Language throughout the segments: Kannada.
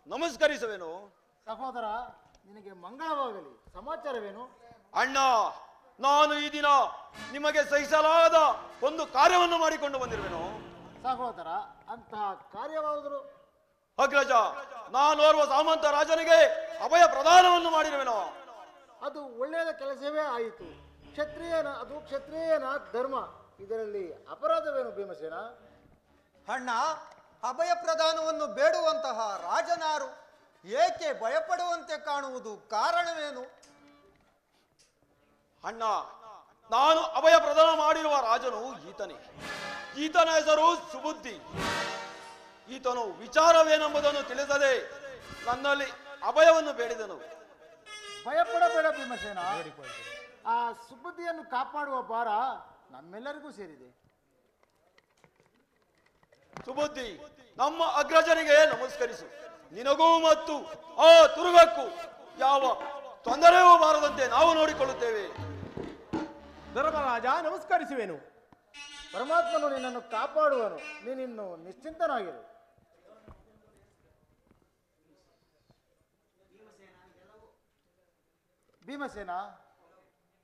ನಮಸ್ಕರಿಸುವೆನು. ಸಹೋದರ, ನಿನಗೆ ಮಂಗಳವಾಗಲಿ. ಸಮಾಚಾರವೇನು? ಅಣ್ಣ, ನಾನು ಈ ದಿನ ನಿಮಗೆ ಸಹಿಸಲಾದ ಒಂದು ಕಾರ್ಯವನ್ನು ಮಾಡಿಕೊಂಡು ಬಂದಿರುವೆನು. ಸಹೋದರ, ಅಂತಹ ಕಾರ್ಯವಾದರೂ? ಅಗ್ರಜ, ನಾನೋರ್ವ ಸಾಮಂತ ರಾಜನಿಗೆ ಅಭಯ ಪ್ರದಾನವನ್ನು ಮಾಡಿರುವೆನು. ಅದು ಒಳ್ಳೆಯದ ಕೆಲಸವೇ ಆಯಿತು. ಅದು ಕ್ಷತ್ರಿಯನ ಧರ್ಮ. ಇದರಲ್ಲಿ ಅಪರಾಧವೇನು ಭೀಮಸೇನ? ಅಣ್ಣ, ಅಭಯ ಪ್ರದಾನವನ್ನು ಬೇಡುವಂತಹ ರಾಜನಾರು ಏಕೆ ಭಯಪಡುವಂತೆ ಕಾಣುವುದು ಕಾರಣವೇನು? ಅಣ್ಣ, ನಾನು ಅಭಯ ಪ್ರದಾನ ಮಾಡಿರುವ ರಾಜನು ಈತನೇ. ಈತನ ಹೆಸರು ಸುಬುದ್ಧಿ. ಈತನು ವಿಚಾರವೇನೆಂಬುದನ್ನು ತಿಳಿಸದೆ ನನ್ನಲ್ಲಿ ಅಭಯವನ್ನು ಬೇಡಿದನು. ಭಯಪಡಬೇಡ ಭೀಮಸೇನ. ಆ ಸುಬುದ್ಧಿಯನ್ನು ಕಾಪಾಡುವ ಭಾರ ನಮ್ಮೆಲ್ಲರಿಗೂ ಸೇರಿದೆ. ಸುಬುದ್ಧಿ, ನಮ್ಮ ಅಗ್ರಜನಿಗೆ ನಮಸ್ಕರಿಸು. ನಿನಗೂ ಮತ್ತು ಆ ತುರುಗಕ್ಕೂ ಯಾವ ತೊಂದರೆಯೂ ಬಾರದಂತೆ ನಾವು ನೋಡಿಕೊಳ್ಳುತ್ತೇವೆ. ಧರ್ಮರಾಜ, ನಮಸ್ಕರಿಸುವೆನು. ಪರಮಾತ್ಮನು ನಿನ್ನನ್ನು ಕಾಪಾಡುವನು. ನೀನಿನ್ನು ನಿಶ್ಚಿಂತನಾಗಿರು. ಭೀಮಸೇನ,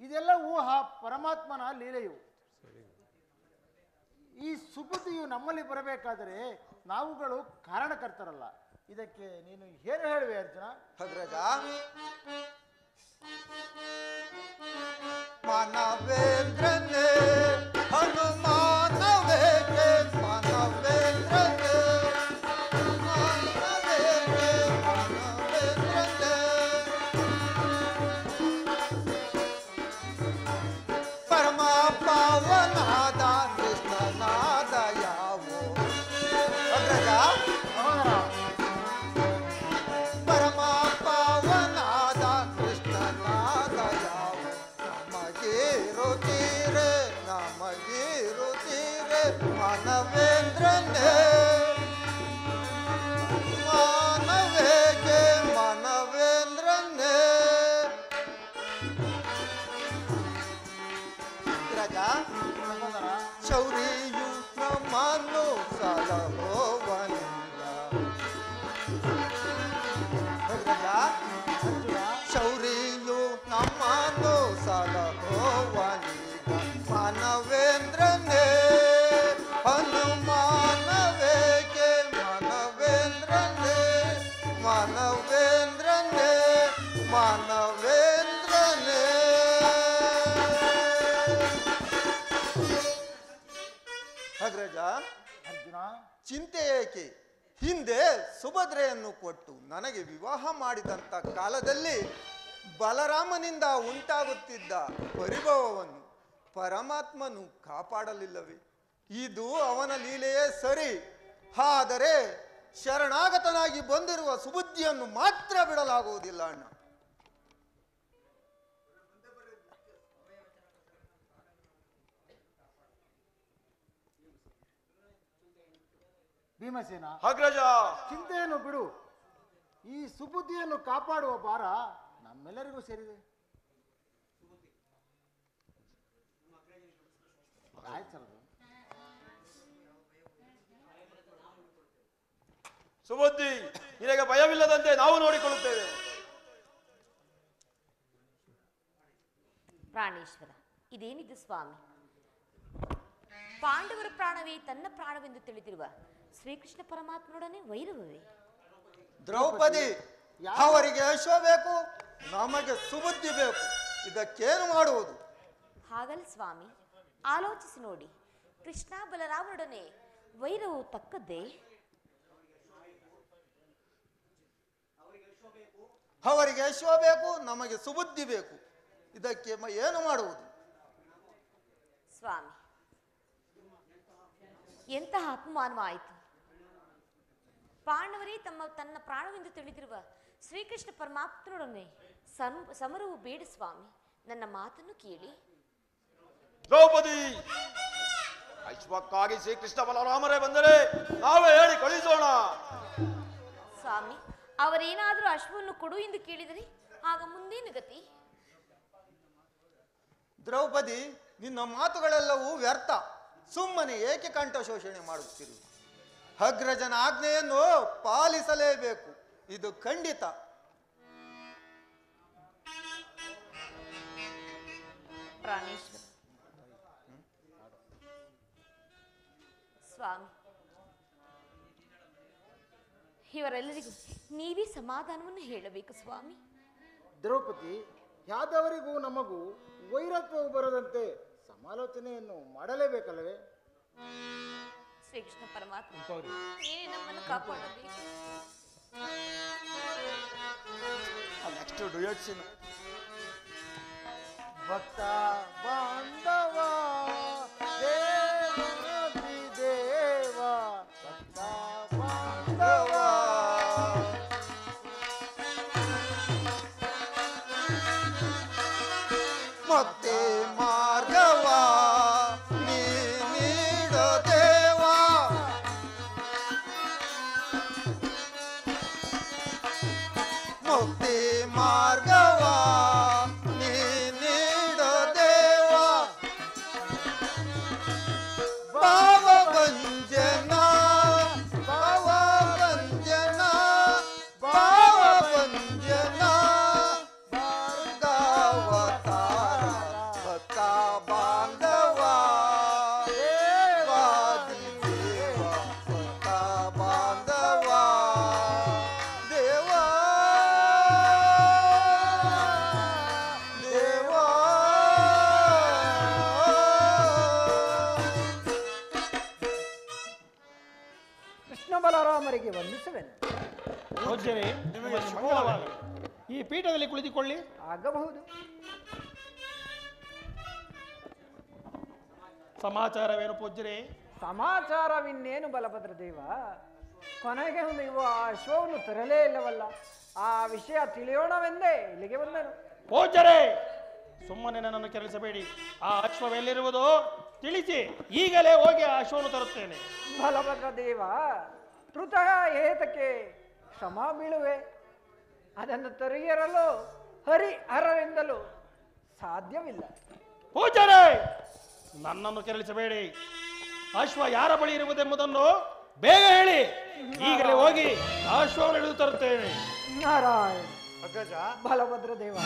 ಇದೆಲ್ಲವೂ ಆ ಪರಮಾತ್ಮನ ಲೀಲೆಯು. ಈ ಸುಬುದ್ಧಿಯು ನಮ್ಮಲ್ಲಿ ಬರಬೇಕಾದರೆ ನಾವುಗಳು ಕಾರಣಕರ್ತರಲ್ಲ. ಇದಕ್ಕೆ ನೀನು ಏನು ಹೇಳುವೆ ಅರ್ಜುನ? ಅಗ್ರಜ, ಮಾನವೇಂದ್ರನೇ ಹನುಮಾನವೇಕೆ, ಮಾನವೇಂದ್ರನೇ ಮಾನವೇಕೆ, ಮಾನವೇಂದ್ರನೇ ಪರಮ ಪಾವನಾದ ಕೃಷ್ಣನಾದ ಯಾವೋ. ಅಗ್ರಜ, ಪರಮ ಪಾವನಾದ ಕೃಷ್ಣನಾದ ಯಾವೋ. ನಮಗಿರುತ್ತೀರೆ ಮಾನವೇಂದ್ರನೇ ಮಾನವೇಕೆ, ಮಾನವೇಂದ್ರನೇ ಅಗ್ರಜ, ಶೌರ್ಯು ನಮ್ಮನ್ನು ಸಲಹೋವನಿಲ್ಲ. ಅಗ್ರಜ, ಶೌರ್ಯು ನಮ್ಮನ್ನು ಸಲಹೋವನಿಲ್ಲ. ಮಾನವೇಂದ್ರನೇ ಹನುಮಾನವೇಕೆ, ಮಾನವೇಂದ್ರನೇ ಮಾನವೇಂದ್ರನೇ ಮಾನವೇಂದ್ರನೇ. ಅಗ್ರಜ, ಅರ್ಜುನ, ಚಿಂತೆ ಏಕೆ? ಹಿಂದೆ ಸುಭದ್ರೆಯನ್ನು ಕೊಟ್ಟು ನನಗೆ ವಿವಾಹ ಮಾಡಿದಂಥ ಕಾಲದಲ್ಲಿ ಬಲರಾಮನಿಂದ ಉಂಟಾಗುತ್ತಿದ್ದ ಪರಿಭವವನ್ನು ಪರಮಾತ್ಮನು ಕಾಪಾಡಲಿಲ್ಲವೇ? ಇದು ಅವನ ಲೀಲೆಯೇ ಸರಿ. ಆದರೆ ಶರಣಾಗತನಾಗಿ ಬಂದಿರುವ ಸುಬುದ್ಧಿಯನ್ನು ಮಾತ್ರ ಬಿಡಲಾಗುವುದಿಲ್ಲ ಅಣ್ಣ. ಭೀಮಸೇನ, ಅಗ್ರಜ, ಚಿಂತೆಯನ್ನು ಬಿಡು. ಈ ಸುಬುದ್ಧಿಯನ್ನು ಕಾಪಾಡುವ ಭಾರ ನಮ್ಮೆಲ್ಲರಿಗೂ ಸೇರಿದೆ. ಸುಬುದ್ಧಿ, ನಿನಗೆ ಭಯವಿಲ್ಲದಂತೆ ನಾವು ನೋಡಿಕೊಳ್ಳುತ್ತೇವೆ. ಪ್ರಾಣೇಶ್ವರ, ಇದೇನಿದು ಸ್ವಾಮಿ? ಪಾಂಡವರ ಪ್ರಾಣವೇ ತನ್ನ ಪ್ರಾಣವೆಂದು ತಿಳಿದಿರುವ ಶ್ರೀಕೃಷ್ಣ ಪರಮಾತ್ಮನೊಡನೆ ವೈರವೇ? ದ್ರೌಪದಿ, ಅವರಿಗೆ ಯಶೋ ಬೇಕು, ನಮಗೆ ಸುಬುದ್ಧಿ ಬೇಕು. ಇದಕ್ಕೇನು ಮಾಡುವುದು? ಹಾಗಲ್ಲ ಸ್ವಾಮಿ, ಆಲೋಚಿಸಿ ನೋಡಿ. ಕೃಷ್ಣ ಬಲರಾಮನೊಡನೆ ವೈರವು ತಕ್ಕದ್ದೇ? ಅವರಿಗೆ ಯಶೋ ಬೇಕು, ನಮಗೆ ಸುಬುದ್ಧಿ ಬೇಕು. ಇದಕ್ಕೆ ಏನು ಮಾಡುವುದು? ಸ್ವಾಮಿ, ಎಂತಹ ಅಪಮಾನವಾಯಿತು. ಪಾಂಡವರೇ ತನ್ನ ಪ್ರಾಣವೆಂದು ತಿಳಿದಿರುವ ಶ್ರೀಕೃಷ್ಣ ಪರಮಾತ್ಮನೊಡನೆ ಸಮರವು ಬೇಡ ಸ್ವಾಮಿ. ನನ್ನ ಮಾತನ್ನು ಕೇಳಿ. ದ್ರೌಪದಿ, ಐಶ್ವಕ್ಕಾಗಿ ಶ್ರೀಕೃಷ್ಣ ಬಲರಾಮರೇ ಬಂದರೆ ನಾವೇ ಹೇಳಿ ಕಳಿಸೋಣ. ಸ್ವಾಮಿ, ಅವರೇನಾದರೂ ಅಶ್ವವನ್ನು ಕೊಡು ಎಂದು ಕೇಳಿದರೆ ಆಗ ಮುಂದೇನು ಗತಿ? ದ್ರೌಪದಿ, ನಿನ್ನ ಮಾತುಗಳೆಲ್ಲವೂ ವ್ಯರ್ಥ. ಸುಮ್ಮನೆ ಏಕೆ ಕಂಠ ಶೋಷಣೆ ಮಾಡುತ್ತಿರು? ಅಗ್ರಜನ ಆಜ್ಞೆಯನ್ನು ಪಾಲಿಸಲೇಬೇಕು. ಇದು ಖಂಡಿತ. ಪ್ರಾಣೇಶ್ವರ ಸ್ವಾಮಿ, ಇವರೆಲ್ಲರಿಗೂ ನೀವೇ ಸಮಾಧಾನವನ್ನು ಹೇಳಬೇಕು ಸ್ವಾಮಿ. ದ್ರೌಪದಿ, ಯಾದವರಿಗೂ ನಮಗೂ ವೈರತ್ವವು ಬರದಂತೆ ಸಮಾಲೋಚನೆಯನ್ನು ಮಾಡಲೇಬೇಕಲ್ಲವೇ? ಶ್ರೀಕೃಷ್ಣ ಪರಮಾತ್ಮ ನೀನೇ ನಮ್ಮನ್ನು ಕಾಪಾಡಬೇಕು. Next duet scene. ಭಕ್ತ ಬಾಂಧವ ದೇವಾದಿ ದೇವ, ಭಕ್ತ ಬಾಂಧವ ಮತ್ತೆ ಮಾರ್ಗವ ನೀ ನೀಡೋ ದೇವ, ಮುಕ್ತಿ ಮಾರ್ಗವ ನೀ ನೀಡೋ ದೇವ, ಭಾವ ಭಂಜನ ಭಾವ ಭಂಜನ ಭಾವ ಭಂಜನ ಭಾರ್ಗವತಾರ ಭಕ್ತ ಬಾಂಧವ ದೇವಾದಿ ದೇವ, ಭಕ್ತ ಬಾಂಧವ ದೇವ ದೇವ. ಕೃಷ್ಣ ಬಲರಾಮರಿಗೆ ವಂದಿಸುವೆನು. ಪೂಜ್ಯರೇ, ನಿಮಗೆ ಮಂಗಳವಾಗಲಿ. ಈ ಪೀಠದಲ್ಲಿ ಕುಳಿತುಕೊಳ್ಳಿ. ಆಗಬಹುದು. ಸಮಾಚಾರವೇನು ಪೂಜ್ಯರೇ? ಸಮಾಚಾರವಿನ್ನೇನು ಬಲಭದ್ರ ದೇವ, ಕೊನೆಗೆ ನೀವು ಆ ಅಶ್ವವನ್ನು ತರಲೇ ಇಲ್ಲವಲ್ಲ. ಆ ವಿಷಯ ತಿಳಿಯೋಣವೆಂದೇ ಇಲ್ಲಿಗೆ ಬಂದನು. ಪೂಜ್ಯರೇ, ಸುಮ್ಮನೆ ನನ್ನನ್ನು ಕೆರಳಿಸಬೇಡಿ. ಆ ಅಶ್ವವೆಲ್ಲಿರುವುದು ತಿಳಿಸಿ, ಈಗಲೇ ಹೋಗಿ ಆ ಅಶ್ವವನ್ನು ತರುತ್ತೇನೆ. ಬಲಭದ್ರ ದೇವ, ತೃತಃ ಏತಕ್ಕೆ ಶ್ರಮ ಬೀಳುವೆ? ಅದನ್ನು ತರಿಯರಲು ಹರಿಹರರಿಂದಲೂ ಸಾಧ್ಯವಿಲ್ಲ. ಪೂಜ್ಯರೇ, ನನ್ನನ್ನು ಕೆರಳಿಸಬೇಡಿ. ಅಶ್ವ ಯಾರ ಬಳಿ ಇರುವುದೆಂಬುದನ್ನು ಬೇಗ ಹೇಳಿ. ಈಗಲೇ ಹೋಗಿ ಆ ಅಶ್ವವನ್ನು ಹಿಡಿದು ತರುತ್ತೇನೆ. ನಾರಾಯಣ ಅಗ್ಗಜ, ಬಲಭದ್ರ ದೇವ,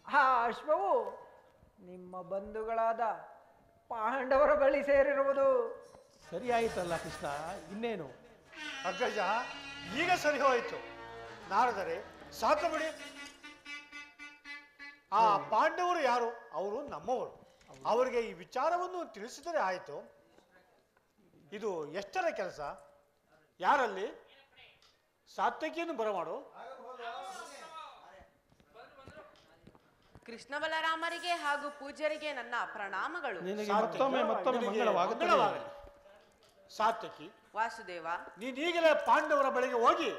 ಆ ಅಶ್ವವು ನಿಮ್ಮ ಬಂಧುಗಳಾದ ಪಾಂಡವರ ಬಳಿ ಸೇರಿರುವುದು. ಸರಿಯಾಯಿತಲ್ಲ ಕೃಷ್ಣ, ಇನ್ನೇನು? ಅಗ್ಗಜ, ಈಗ ಸರಿ ಹೋಯಿತು. ನಾರದರೆ ಸಾಕು ಬಿಡಿ. ಆ ಪಾಂಡವರು ಯಾರು? ಅವರು ನಮ್ಮವರು. ಅವರಿಗೆ ಈ ವಿಚಾರವನ್ನು ತಿಳಿಸಿದರೆ ಆಯಿತು. ಇದು ಎಷ್ಟರ ಕೆಲಸ? ಯಾರಲ್ಲಿ? ಸಾತ್ವಿಕಿಯನ್ನು ಬರಮಾಡು. ಕೃಷ್ಣ ಬಲರಾಮರಿಗೆ ಹಾಗೂ ಪೂಜ್ಯರಿಗೆ ನನ್ನ ಪ್ರಣಾಮಗಳು. ನಿನಗೆ ಮತ್ತೊಮ್ಮೆ ಮಂಗಳವಾಗಲಿ. ಸಾತ್ವಿಕಿ, ವಾಸುದೇವ, ನೀನೀಗಲೇ ಪಾಂಡವರ ಬಳಿಗೆ ಹೋಗಿ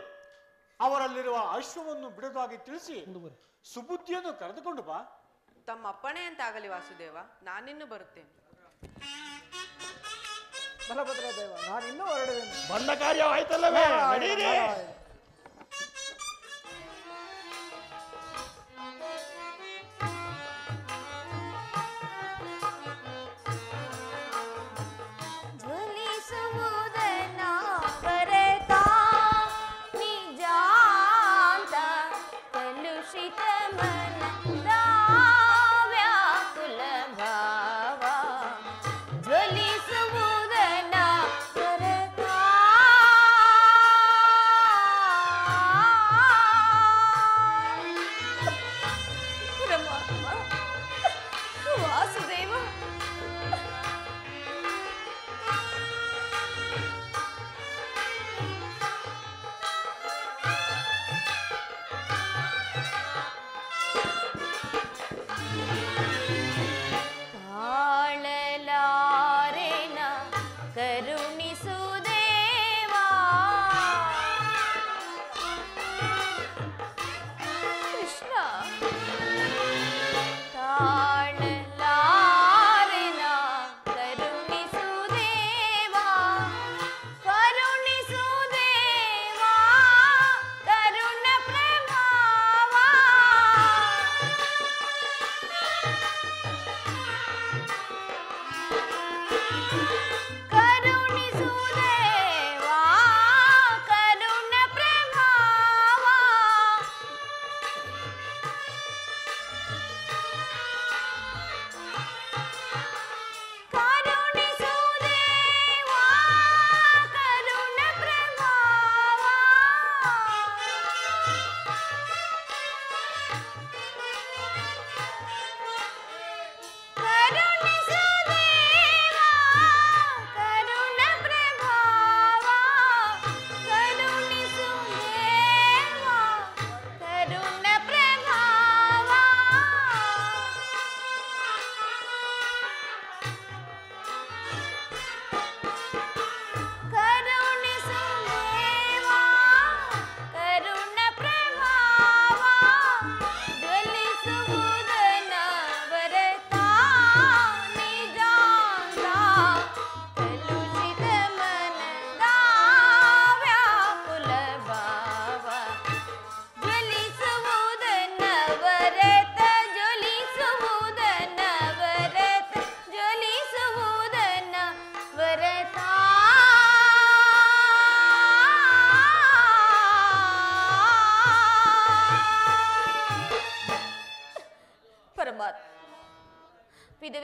ಅವರಲ್ಲಿರುವ ಅಶ್ವವನ್ನು ಬಿಡುವುದಾಗಿ ತಿಳಿಸಿ ಸುಬುದ್ಧಿಯನ್ನು ಕರೆದುಕೊಂಡು ಬಾ. ತಮ್ಮ ಅಪ್ಪಣೆ ಅಂತಾಗಲಿ ವಾಸುದೇವ, ನಾನಿನ್ನು ಬರುತ್ತೇನೆ. ಬಲಭದ್ರ ದೇವ, ನಾನಿನ್ನೂ ಹೊರಡುವೆನು. ಬಂದ ಕಾರ್ಯ ಆಯ್ತಲ್ಲವೇ? ನಡೀರಿ.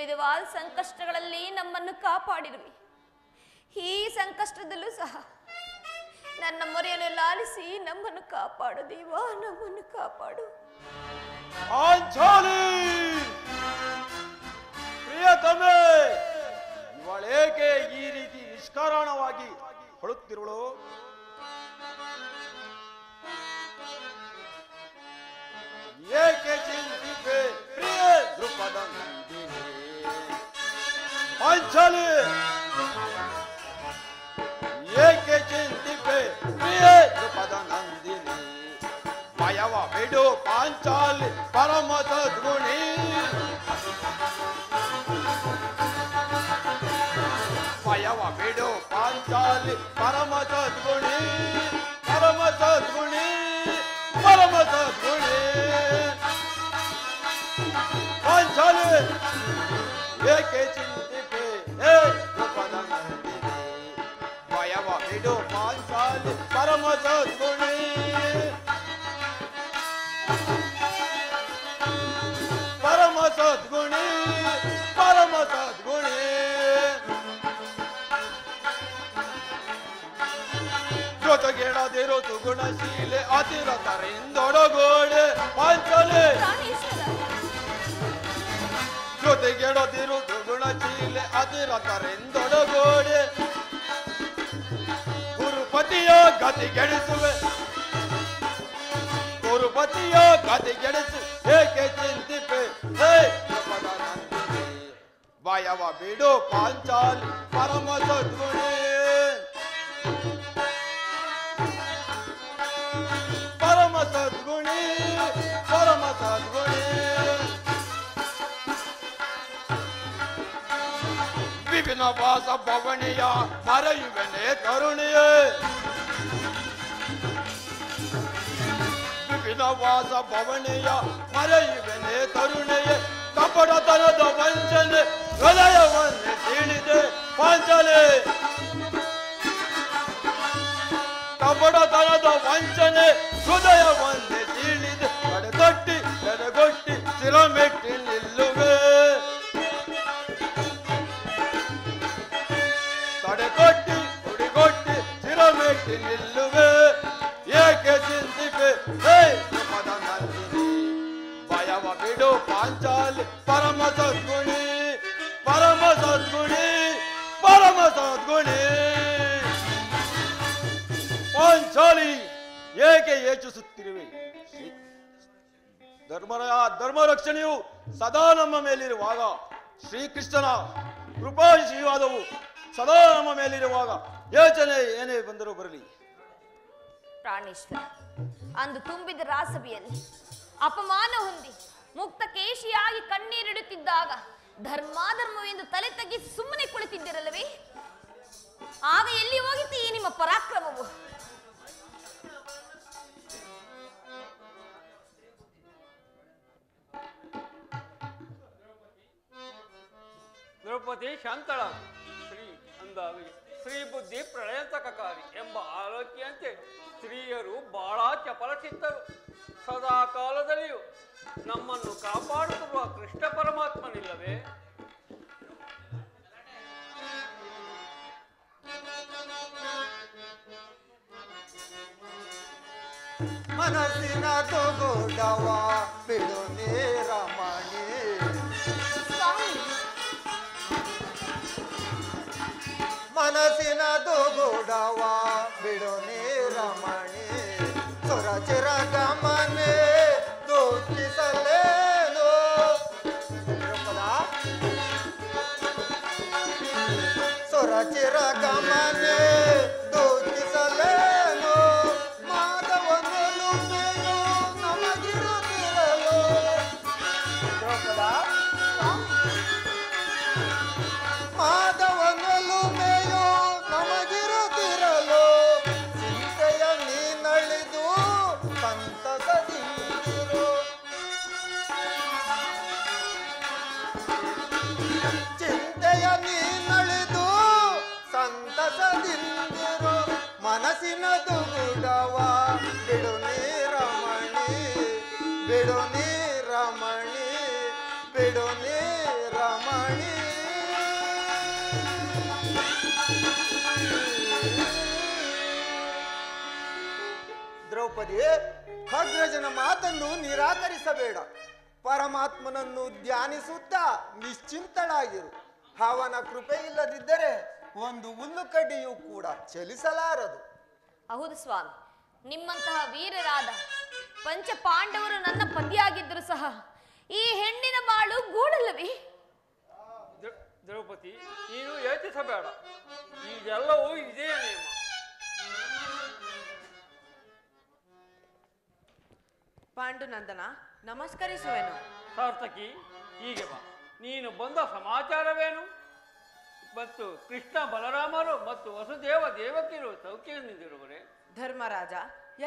ವಿಧವಾದ ಸಂಕಷ್ಟಗಳಲ್ಲಿ ನಮ್ಮನ್ನು ಕಾಪಾಡಿರುವೆ. ಈ ಸಂಕಷ್ಟದಲ್ಲೂ ಸಹ ನನ್ನ ಮೊರೆಯನ್ನು ಲಾಲಿಸಿ ನಮ್ಮನ್ನು ಕಾಪಾಡು ದೇವ, ನಮ್ಮನ್ನು ಕಾಪಾಡು. ಪಾಂಚಾಲಿ ಪ್ರಿಯತಮೆ, ಇವಳೇಕೆ ಈ ರೀತಿ ನಿಷ್ಕಾರಣವಾಗಿ ಹೊಳುತ್ತಿರುವಳು? ಏಕೆ ಚಿಂತಿಪೆ ಪ್ರಿಯ ದೃಪದ ನಂದಿನಿ? ಪಾಂಚಾಲಿ ಏಕೆ ಚಿಂತಿಪೆ ಪ್ರಿಯ ದೃಪದ ನಂದಿನಿ? ಭಯವ ಬಿಡು ಪಾಂಚಾಲಿ ಪರಮ ಸದ್ಗುಣಿ. ಭಯವ ಬಿಡು ಪಾಂಚಾಲಿ ಪರಮ ಸದ್ಗುಣಿ, ಪರಮ ಸದ್ಗುಣಿ, ಪರಮ ಸದ್ಗುಣಿ. ಪಾಂಚಾಲಿ ಏಕೆ ಚಿಂತಿಪೆ ಹೇ ದೃಪದ ನಂದಿನಿ? ಭಯವ ಬಿಡು ಪಾಂಚಾಲಿ ಪರಮ ಸದ್ಗುಣಿ. ಪರಮ ಸದ್ಗುಣಿ, ಪರಮ ಸದ್ಗುಣಿ. ಜೊತೆಗೆಡದಿರು ಸುಗುಣಶೀಲೆ ಅತಿರತರಿಂದೊಡಗೋಡೆ. ಪಾಂಚಾಲಿ ಜೊತೆಗೆಡದಿರು ಸುಗುಣಶೀಲೆ ಅತಿರತರಿಂದೊಡಗೋಡೆ. ಗುರುಪತಿಯ ಗತಿಗೆಡಿಸುವೆ, ಗುರುಪತಿಯ ಗತಿಗೆಡಿಸು. ಏಕೆ ಚಿಂತಿಪೆ ಹೇ ದೃಪದ ನಂದಿನಿ? ಭಯವ ಬಿಡು ಪಾಂಚಾಲಿ ಪರಮ ಸದ್ಗುಣಿ, ಪರಮ ಸದ್ಗುಣಿ, ಪರಮ ಸದ್ಗುಣಿ. ವಿಪಿನ ವಾಸ ಭವನಿಯ ಮರೆಯುವೆನೆ ಕರುಣಿಯೇ. ವಿಪಿನ ವಾಸ ಭವನಿಯ ಮರೆಯುವೆನೆ ಕರುಣೆಯೇ. ಕಪಟತನದ ವಂಚನೆ ಹೃದಯವನ್ನೇ ಸೀಳಿದೆ. ಪಾಂಚಾಲಿ ಕಪಟತನದ ವಂಚನೆ ಹೃದಯವನ್ನೇ ಸೀಳಿದೆ. ತಡೆಗಟ್ಟಿ ತಡೆಗೊಟ್ಟಿ ಸಿರಮೆಟ್ಟಿ ನಿಲ್ಲುವೆ. ತಡೆಗೊಟ್ಟಿ ಹುಡಿಗೊಟ್ಟಿ ಸಿರಮೆಟ್ಟಿ ನಿಲ್ಲುವೆ. ಏಕೆ ಚಿಂತಿಪೆ ಹೇ ದೃಪದ ನಂದಿನಿ? ಭಯವ ಬಿಡು ಪಾಂಚಾಲಿ ಪರಮ ಸದ್ಗುಣಿ, ಪರಮ ಸದ್ಗುಣಿ, ಪರಮ ಸದ್ಗುಣಿ. ಪಾಂಚಾಲಿ ಏಕೆ ಯೋಚಿಸುತ್ತಿರುವೆ? ಧರ್ಮರಕ್ಷಣೆಯು ಸದಾ ನಮ್ಮ ಮೇಲಿರುವಾಗ, ಶ್ರೀಕೃಷ್ಣನ ಕೃಪಾಶೀರ್ವಾದವು ಸದಾ ನಮ್ಮ ಮೇಲಿರುವಾಗ ಯೋಚನೆ ಏನೇ ಬಂದರೂ ಬರಲಿ. ಪ್ರಾಣೇಶ್ವರ, ಅಂದು ತುಂಬಿದ ರಾಸಭೆಯಲ್ಲಿ ಅಪಮಾನ ಹೊಂದಿ ಮುಕ್ತ ಕೇಶಿಯಾಗಿ ಕಣ್ಣೀರಿಡುತ್ತಿದ್ದಾಗ ಧರ್ಮಾಧರ್ಮವೆಂದು ತಲೆ ತಗ್ಗಿಸಿ ಸುಮ್ಮನೆ ಕುಳಿತಿದ್ದಿರಲ್ಲವೇ? ಆಗ ಎಲ್ಲಿ ಹೋಗಿತ್ತು ಈ ನಿಮ್ಮ ಪರಾಕ್ರಮವು? ದ್ರೌಪದಿ ಶಾಂತಳ ಶ್ರೀ ಅಂದಾಗ ಸ್ತ್ರೀ ಬುದ್ಧಿ ಪ್ರಳಯಂತಕಕಾರಿ ಎಂಬ ಆಲೋಚನೆಯಂತೆ ಸ್ತ್ರೀಯರು ಬಹಳ ಚಪಲಚಿತ್ತರು. ಸದಾ ಕಾಲದಲ್ಲಿಯೂ ನಮ್ಮನ್ನು ಕಾಪಾಡುತ್ತಿರುವ ಕೃಷ್ಣ ಪರಮಾತ್ಮನಿಲ್ಲವೇ? ಮನಸ್ಸಿನ ತೊಗೊಡವ ಬಿಡು ನೇರಮಣಿ. ಮನಸ್ಸಿನ ತೊಗೊಡವ ಬಿಡು ನೇರಮಣಿ. ಸುರಚಿರ ಗಮನೆ ದುಃಖಿಸಲೇನು? ಸುರಚಿರ ಗಮನೆ ದುಃಖಿಸಲೇನು? ಮಾಧವನಲು ಮೇಯೋ ನಮಗಿರುತ್ತಿರಲು. ಮಾಧವನಲು ಮೇಯೋ ನಮಗಿರುತ್ತಿರಲು. ಚಿಂತೆಯ ನೀನಳಿದು ಸಂತಸದಿಂದಿರು. ಚಿಂತೆಯ ನೀನಳಿದು ಸಂತಸದಿಂದಿರು. ಮನಸ್ಸಿನ ದುಗುಡವ ಬಿಡು ನೀರಮಣಿ, ಬಿಡು ನೀರಮಣಿ, ಬಿಡು ನೀರಮಣಿ. ದ್ರೌಪದಿ, ಅಗ್ರಜನ ಮಾತನ್ನು ನಿರಾಕರಿಸಬೇಡ. ಪರಮಾತ್ಮನನ್ನು ಧ್ಯಾನಿಸುತ್ತಾ ನಿಶ್ಚಿಂತಳಾಗಿರು. ಅವನ ಕೃಪೆ ಇಲ್ಲದಿದ್ದರೆ ಒಂದು ಹುಲ್ಲು ಕಡ್ಡಿಯೂ ಕೂಡ ಚಲಿಸಲಾರದು. ಹೌದು ಸ್ವಾಮಿ, ನಿಮ್ಮಂತಹ ವೀರರಾದ ಪಂಚ ಪಾಂಡವರು ನನ್ನ ಪತಿಯಾಗಿದ್ದರೂ ಸಹ ಈ ಹೆಣ್ಣಿನ ಬಾಳು ಗೂಡಲ್ಲವೇ? ದ್ರೌಪದಿ, ನೀನು ಯೋಚಿಸಬೇಡ, ಇದೆಲ್ಲವೂ ಇದೇ ನಿಯಮ. ಪಾಂಡುನಂದನ, ನಮಸ್ಕರಿಸುವೆನು. ಸಾರ್ಥಕಿ, ಹೀಗೆ ಬಾ. ನೀನು ಬಂದ ಸಮಾಚಾರವೇನು? ಮತ್ತು ಕೃಷ್ಣ ಬಲರಾಮರು ಮತ್ತು ವಸುದೇವ ದೇವಕಿಯರು ಸೌಖ್ಯದಿಂದಿರುವರೆ? ಧರ್ಮರಾಜ,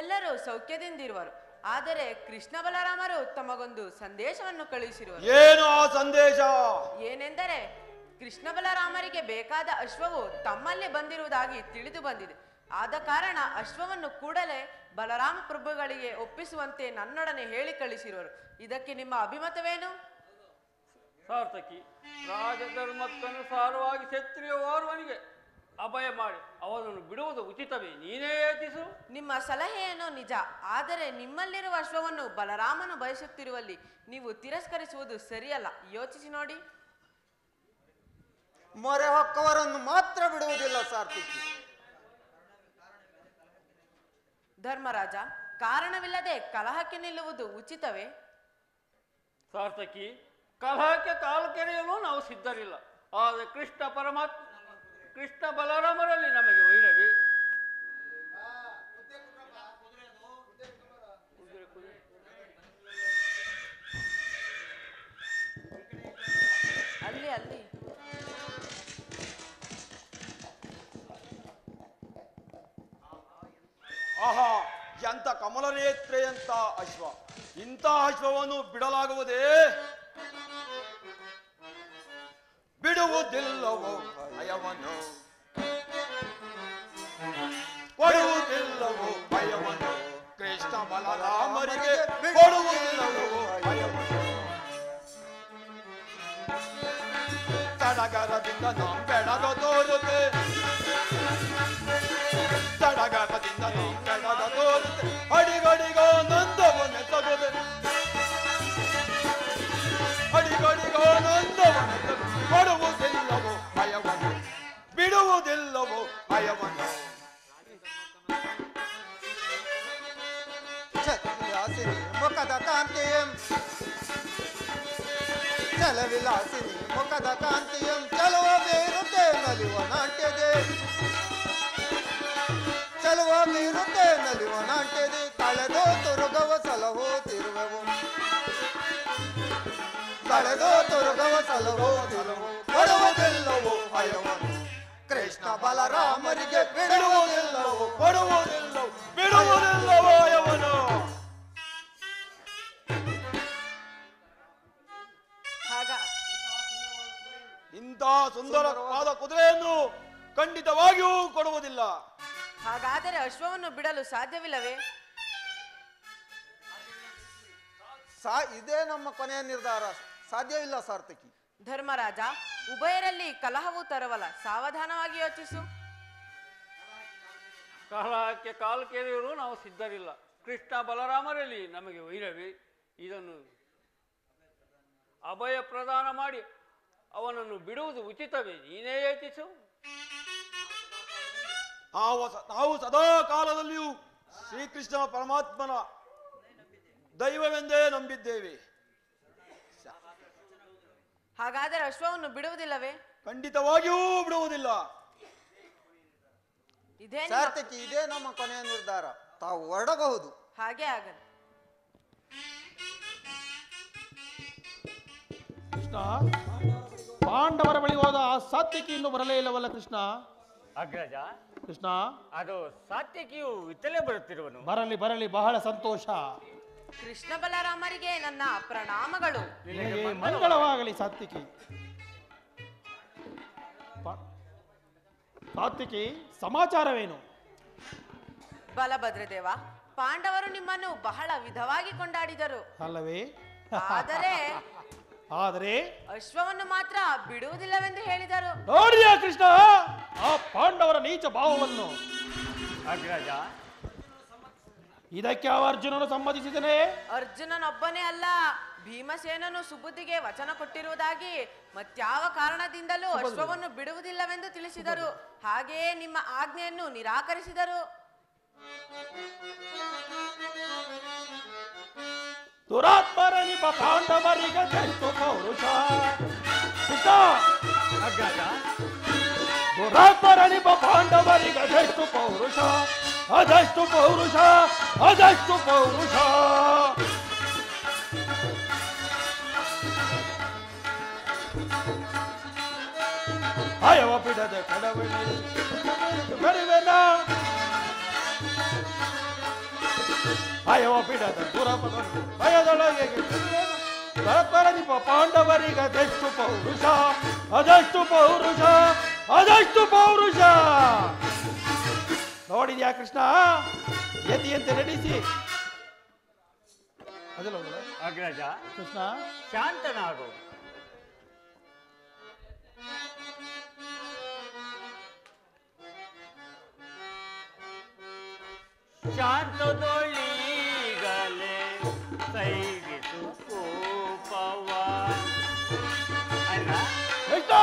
ಎಲ್ಲರೂ ಸೌಖ್ಯದಿಂದಿರುವರು. ಆದರೆ ಕೃಷ್ಣ ಬಲರಾಮರು ತಮಗೊಂದು ಸಂದೇಶವನ್ನು ಕಳುಹಿಸಿರುವರು. ಏನು ಆ ಸಂದೇಶ? ಏನೆಂದರೆ, ಕೃಷ್ಣ ಬಲರಾಮರಿಗೆ ಬೇಕಾದ ಅಶ್ವವು ತಮ್ಮಲ್ಲೇ ಬಂದಿರುವುದಾಗಿ ತಿಳಿದು ಬಂದಿದೆ. ಆದ ಕಾರಣ ಅಶ್ವವನ್ನು ಕೂಡಲೇ ಬಲರಾಮ ಪ್ರಭುಗಳಿಗೆ ಒಪ್ಪಿಸುವಂತೆ ನನ್ನೊಡನೆ ಹೇಳಿ ಕಳಿಸಿರುವರು. ಇದಕ್ಕೆ ನಿಮ್ಮ ಅಭಿಮತವೇನು? ಸಾರ್ಥಕಿ, ರಾಜಧರ್ಮಕ್ಕನುಸಾರವಾಗಿ ಕ್ಷತ್ರಿಯ ಓರ್ವನಿಗೆ ಅಭಯ ಮಾಡಿ ಅವನನ್ನು ಬಿಡುವುದು ಉಚಿತವೇ? ನೀನೇ ಯೋಚಿಸು. ನಿಮ್ಮ ಸಲಹೆಯನ್ನು ನಿಜ, ಆದರೆ ನಿಮ್ಮಲ್ಲಿರುವ ಅಶ್ವವನ್ನು ಬಲರಾಮನು ಬಯಸುತ್ತಿರುವಲ್ಲಿ ನೀವು ತಿರಸ್ಕರಿಸುವುದು ಸರಿಯಲ್ಲ. ಯೋಚಿಸಿ ನೋಡಿ. ಮೊರೆ ಹೊಕ್ಕವರನ್ನು ಮಾತ್ರ ಬಿಡುವುದಿಲ್ಲ ಸಾರ್ಥಕಿ. ಧರ್ಮರಾಜ, ಕಾರಣವಿಲ್ಲದೆ ಕಲಹಕ್ಕೆ ನಿಲ್ಲುವುದು ಉಚಿತವೇ? ಸಾರ್ಥಕಿ, ಕಲಹಕ್ಕೆ ಕಾಲು ಕೆರೆಯಲು ನಾವು ಸಿದ್ಧರಿಲ್ಲ. ಆದರೆ ಕೃಷ್ಣ ಬಲರಾಮರಲ್ಲಿ ನಮಗೆ ವೈರವೇ? ಅಲ್ಲಿ ಅಲ್ಲಿ ಆಹಾ, ಎಂತ ಕಮಲನೇತ್ರೆಯಂತ ಅಶ್ವ! ಇಂಥ ಅಶ್ವವನ್ನು ಬಿಡಲಾಗುವುದೇ? ಬಿಡುವುದಿಲ್ಲವೋ ಭಯವನ್ನು, ಕೊಡುವುದಿಲ್ಲವೋ ಭಯವನ್ನು, ಕೃಷ್ಣ ಬಲರಾಮರಿಗೆ ಕೊಡುವುದಿಲ್ಲವೋ ಭಯವನ್ನು. ಸಡಗರದಿಂದ ನಾವು ಬೆಳಗ ತೋರುತ್ತೆ, ಸಡಗರದಿಂದ ನಾವು ಬೆಳಗ ತೋರುತ್ತೆ, ಅಡಿಗಡಿಗೋ ನಂದವನ್ನೇ ತಗೋದೆ, ಅಡಿಗಡಿಗೋ ನಂದವನ್ನೇ ತಗೋ. ಕೊಡುವುದಿಲ್ಲವೋ ಭಯವನ್ನು, ಬಿಡುವುದಿಲ್ಲವೋ ಭಯವನ್ನು. ಚಲವಿಲಾಸಿನಿ ಮುಖದ ಕಾಂತಿಯಂ, ಚಲವಿಲಾಸಿನಿ ಮುಖದ ಕಾಂತಿಯಂ, ಚಲುವ ಬೀರುತ್ತೆ ನಲಿವ ನಾಟ್ಯದೆ, ಚಲುವ ಬೀರುತ್ತೆ ನಲಿವ ನಾಟ್ಯದೆ. ಕಳೆದೋ ತುರುಗವ ಸಲಹೋ ತಿರುವೆವು, ಕಳೆದೋ ತುರುಗವ ಸಲಹೋ ತಿರುವು. ಕೊಡುವುದಿಲ್ಲವೋ ಭಯವನ್ನು, ಕೃಷ್ಣ ಬಲರಾಮರಿಗೆ ಬಿಡುವುದಿಲ್ಲವೋ, ಕೊಡುವುದಿಲ್ಲವೋ ಬಿಡುವುದಿಲ್ಲವೋ ಭಯವನ್ನು. ಇಂಥ ಸುಂದರವಾದ ಕುದುರೆಯನ್ನು ಖಂಡಿತವಾಗಿಯೂ ಕೊಡುವುದಿಲ್ಲ. ಹಾಗಾದರೆ ಅಶ್ವವನ್ನು ಬಿಡಲು ಸಾಧ್ಯವಿಲ್ಲವೇ? ಇದೇ ನಮ್ಮ ಕೊನೆಯ ನಿರ್ಧಾರ. ಸಾಧ್ಯವಿಲ್ಲ ಸಾರ್ಥಕಿ. ಧರ್ಮರಾಜ, ಉಭಯರಲ್ಲಿ ಕಲಹವು ತರವಲ್ಲ. ಸಾವಧಾನವಾಗಿ ಯೋಚಿಸು. ಕಲಹಕ್ಕೆ ಕಾಲು ಕೆರೆಯಲು ನಾವು ಸಿದ್ಧರಿಲ್ಲ. ಕೃಷ್ಣ ಬಲರಾಮರಲ್ಲಿ ನಮಗೆ ವೈರವೇ? ಇದನ್ನು ಅಭಯ ಪ್ರದಾನ ಮಾಡಿ ಅವನನ್ನು ಬಿಡುವುದು ಉಚಿತವೇ? ನೀನೇ ಯೋಚಿಸು. ನಾವು ಸದಾ ಕಾಲದಲ್ಲಿಯೂ ಶ್ರೀಕೃಷ್ಣ ಪರಮಾತ್ಮನ ದೈವವೆಂದೇ ನಂಬಿದ್ದೇವೆ. ಹಾಗಾದರೆ ಅಶ್ವವನ್ನು ಬಿಡುವುದಿಲ್ಲವೇ? ಖಂಡಿತವಾಗಿಯೂ ಬಿಡುವುದಿಲ್ಲ. ಸಾರ್ಥಕಿ, ಇದೇ ನಮ್ಮ ಕೊನೆಯ ನಿರ್ಧಾರ. ತಾವು ಹೊರಡಬಹುದು. ಹಾಗೆ ಆಗಲಿ. ಕೃಷ್ಣ, ಪಾಂಡವರ ಬಳಿ ಹೋದ ಆ ಸಾತ್ವಿಕಿ ಇನ್ನೂ ಬರಲೇ ಇಲ್ಲವಲ್ಲ ಕೃಷ್ಣ? ಅಗ್ರಜ, ಕೃಷ್ಣ, ಅದು ಸಾತ್ವಿಕಿಯು ಇತ್ತಲೇ ಬರುತ್ತಿರುವನು. ಬರಲಿ ಬರಲಿ, ಬಹಳ ಸಂತೋಷ. ಕೃಷ್ಣ ಬಲರಾಮರಿಗೆ ನನ್ನ ಪ್ರಣಾಮಗಳು. ನಿನಗೆ ಮಂಗಳವಾಗಲಿ ಸಾತ್ವಿಕಿ. ಸಾತ್ವಿಕಿ, ಸಮಾಚಾರವೇನು? ಬಲಭದ್ರದೇವ, ಪಾಂಡವರು ನಿಮ್ಮನ್ನು ಬಹಳ ವಿಧವಾಗಿ ಕೊಂಡಾಡಿದರು ಅಲ್ಲವೇ? ಆದರೆ ಅಶ್ವವನ್ನು ಮಾತ್ರ ಬಿಡುವುದಿಲ್ಲವೆಂದು ಹೇಳಿದರು. ನೋಡಿಯಾ ಕೃಷ್ಣ ಆ ಪಾಂಡವರ ನೀಚ ಭಾವವನ್ನು? ಅಗ್ರಜ, ಇದಕ್ಕೆ ಯಾವ ಅರ್ಜುನನು ಸಮ್ಮತಿಸಿದನೆ? ಅರ್ಜುನನೊಬ್ಬನೇ ಅಲ್ಲ, ಭೀಮಸೇನನು ಸುಬುದ್ಧಿಗೆ ವಚನ ಕೊಟ್ಟಿರುವುದಾಗಿ ಮತ್ಯಾವ ಕಾರಣದಿಂದಲೂ ಅಶ್ವವನ್ನು ಬಿಡುವುದಿಲ್ಲವೆಂದು ತಿಳಿಸಿದರು. ಹಾಗೆಯೇ ನಿಮ್ಮ ಆಜ್ಞೆಯನ್ನು ನಿರಾಕರಿಸಿದರು. ದುರಾತ್ಮರನಿಪ ಪಾಂಡವರಿಗೆ ಜಷ್ಟು ಪೌರುಷ. ಅಗ್ರಜ, ದುರಾತ್ಮರನಿಪ ಪಾಂಡವರಿಗೆ ಜಷ್ಟು ಪೌರುಷ, ಅದಷ್ಟು ಪೌರುಷ, ಅದಷ್ಟು ಪೌರುಷ. ಅಯವ ಬಿಡದ ಕಡವಣಿ ಬರುವೆನ, ಅಯವ ಬಿಡದ ದುರಪದ ಭಯದೊಳಗೆ ದುರಾತ್ಮರನಿಪ ಪಾಂಡವರಿಗೆ ಅದೆಷ್ಟು ಪೌರುಷ, ಅದಷ್ಟು ಪೌರುಷ, ಅದಷ್ಟು ಪೌರುಷ. ನೋಡಿದ್ಯಾ ಕೃಷ್ಣ, ಯತಿಯಂತೆ ನಡೆಸಿ. ಅದಲ್ಲ ಅಗ್ರಜ, ಕೃಷ್ಣ ಶಾಂತನಾಗು. ಶಾಂತದೊಳಿಗಲೇ ಸೈರಿಸು ಕೋಪವ. ಅಲ್ಲ ಕೃಷ್ಣ,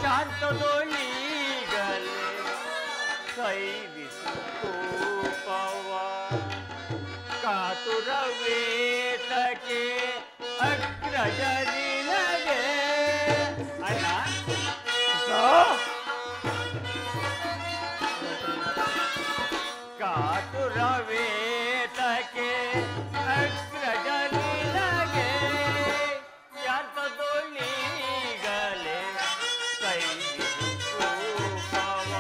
ಶಾಂತದೊಳಿಗಲೇ ಸೈರಿಸು ಕೋಪವ. ಕಾತುರವೇತಕ್ಕೆ ಅಗ್ರಜನಿನಗೆ. ಅಲ್ಲ ಕಾತುರವೇತಕ್ಕೆ ಅಗ್ರಜನಿನಗೆ. ಶಾಂತದೊಳಿಗಲೇ ಸೈರಿಸು ಕೋಪವ.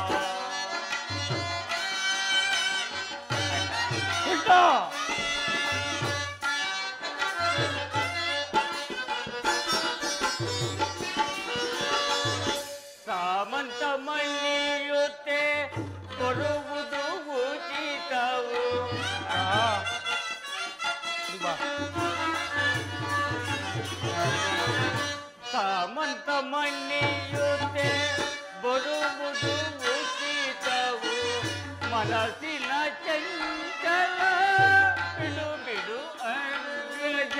ಕೃಷ್ಣ ಸಾಮಂತ ಮಣಿಯುತ್ತೆ ಕೊಡುವುದು ಉಚಿತವು. ಸಾಮಂತ ಮಣಿಯುತ್ತೆ ಬರುವುದು ಉಚಿತವು. ಮನಸ್ಸಿನ ಚಂಚಲ ಬಿಡು ಬಿಡು ಅಗ್ರಜ.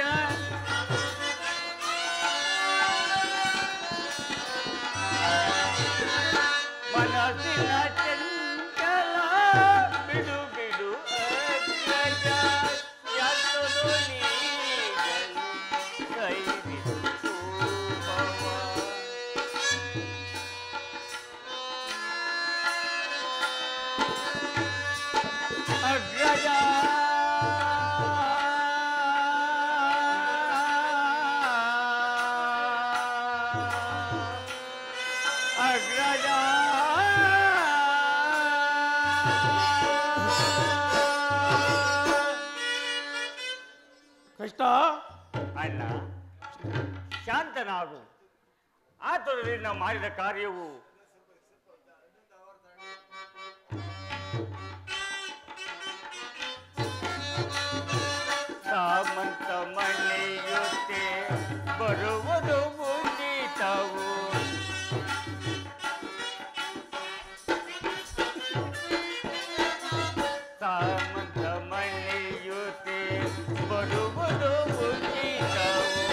ಮನಸ್ಸಿನ ಚಂಚಲ ಬಿಡು ಬಿಡು ಅಗ್ರಜ. ಯಾತದೊಳಿಗಲೇ ಸೈರಿಸು ಕೋಪವ. ಅಗ್ರಜ, ಅಗ್ರಜ. ಕೃಷ್ಣ ಅಣ್ಣ, ಶಾಂತನಾಗು. ಆತುರದಿಂದ ಮಾಡಿದ ಕಾರ್ಯವು ಸಾಮಂತ ಮಳೆಯುತ್ತೆ ಬರುವುದು ಉಚಿತವು. ಸಾಮಂತ ಮಳೆಯುತ್ತೆ ಬರುವುದು ಉಚಿತವು.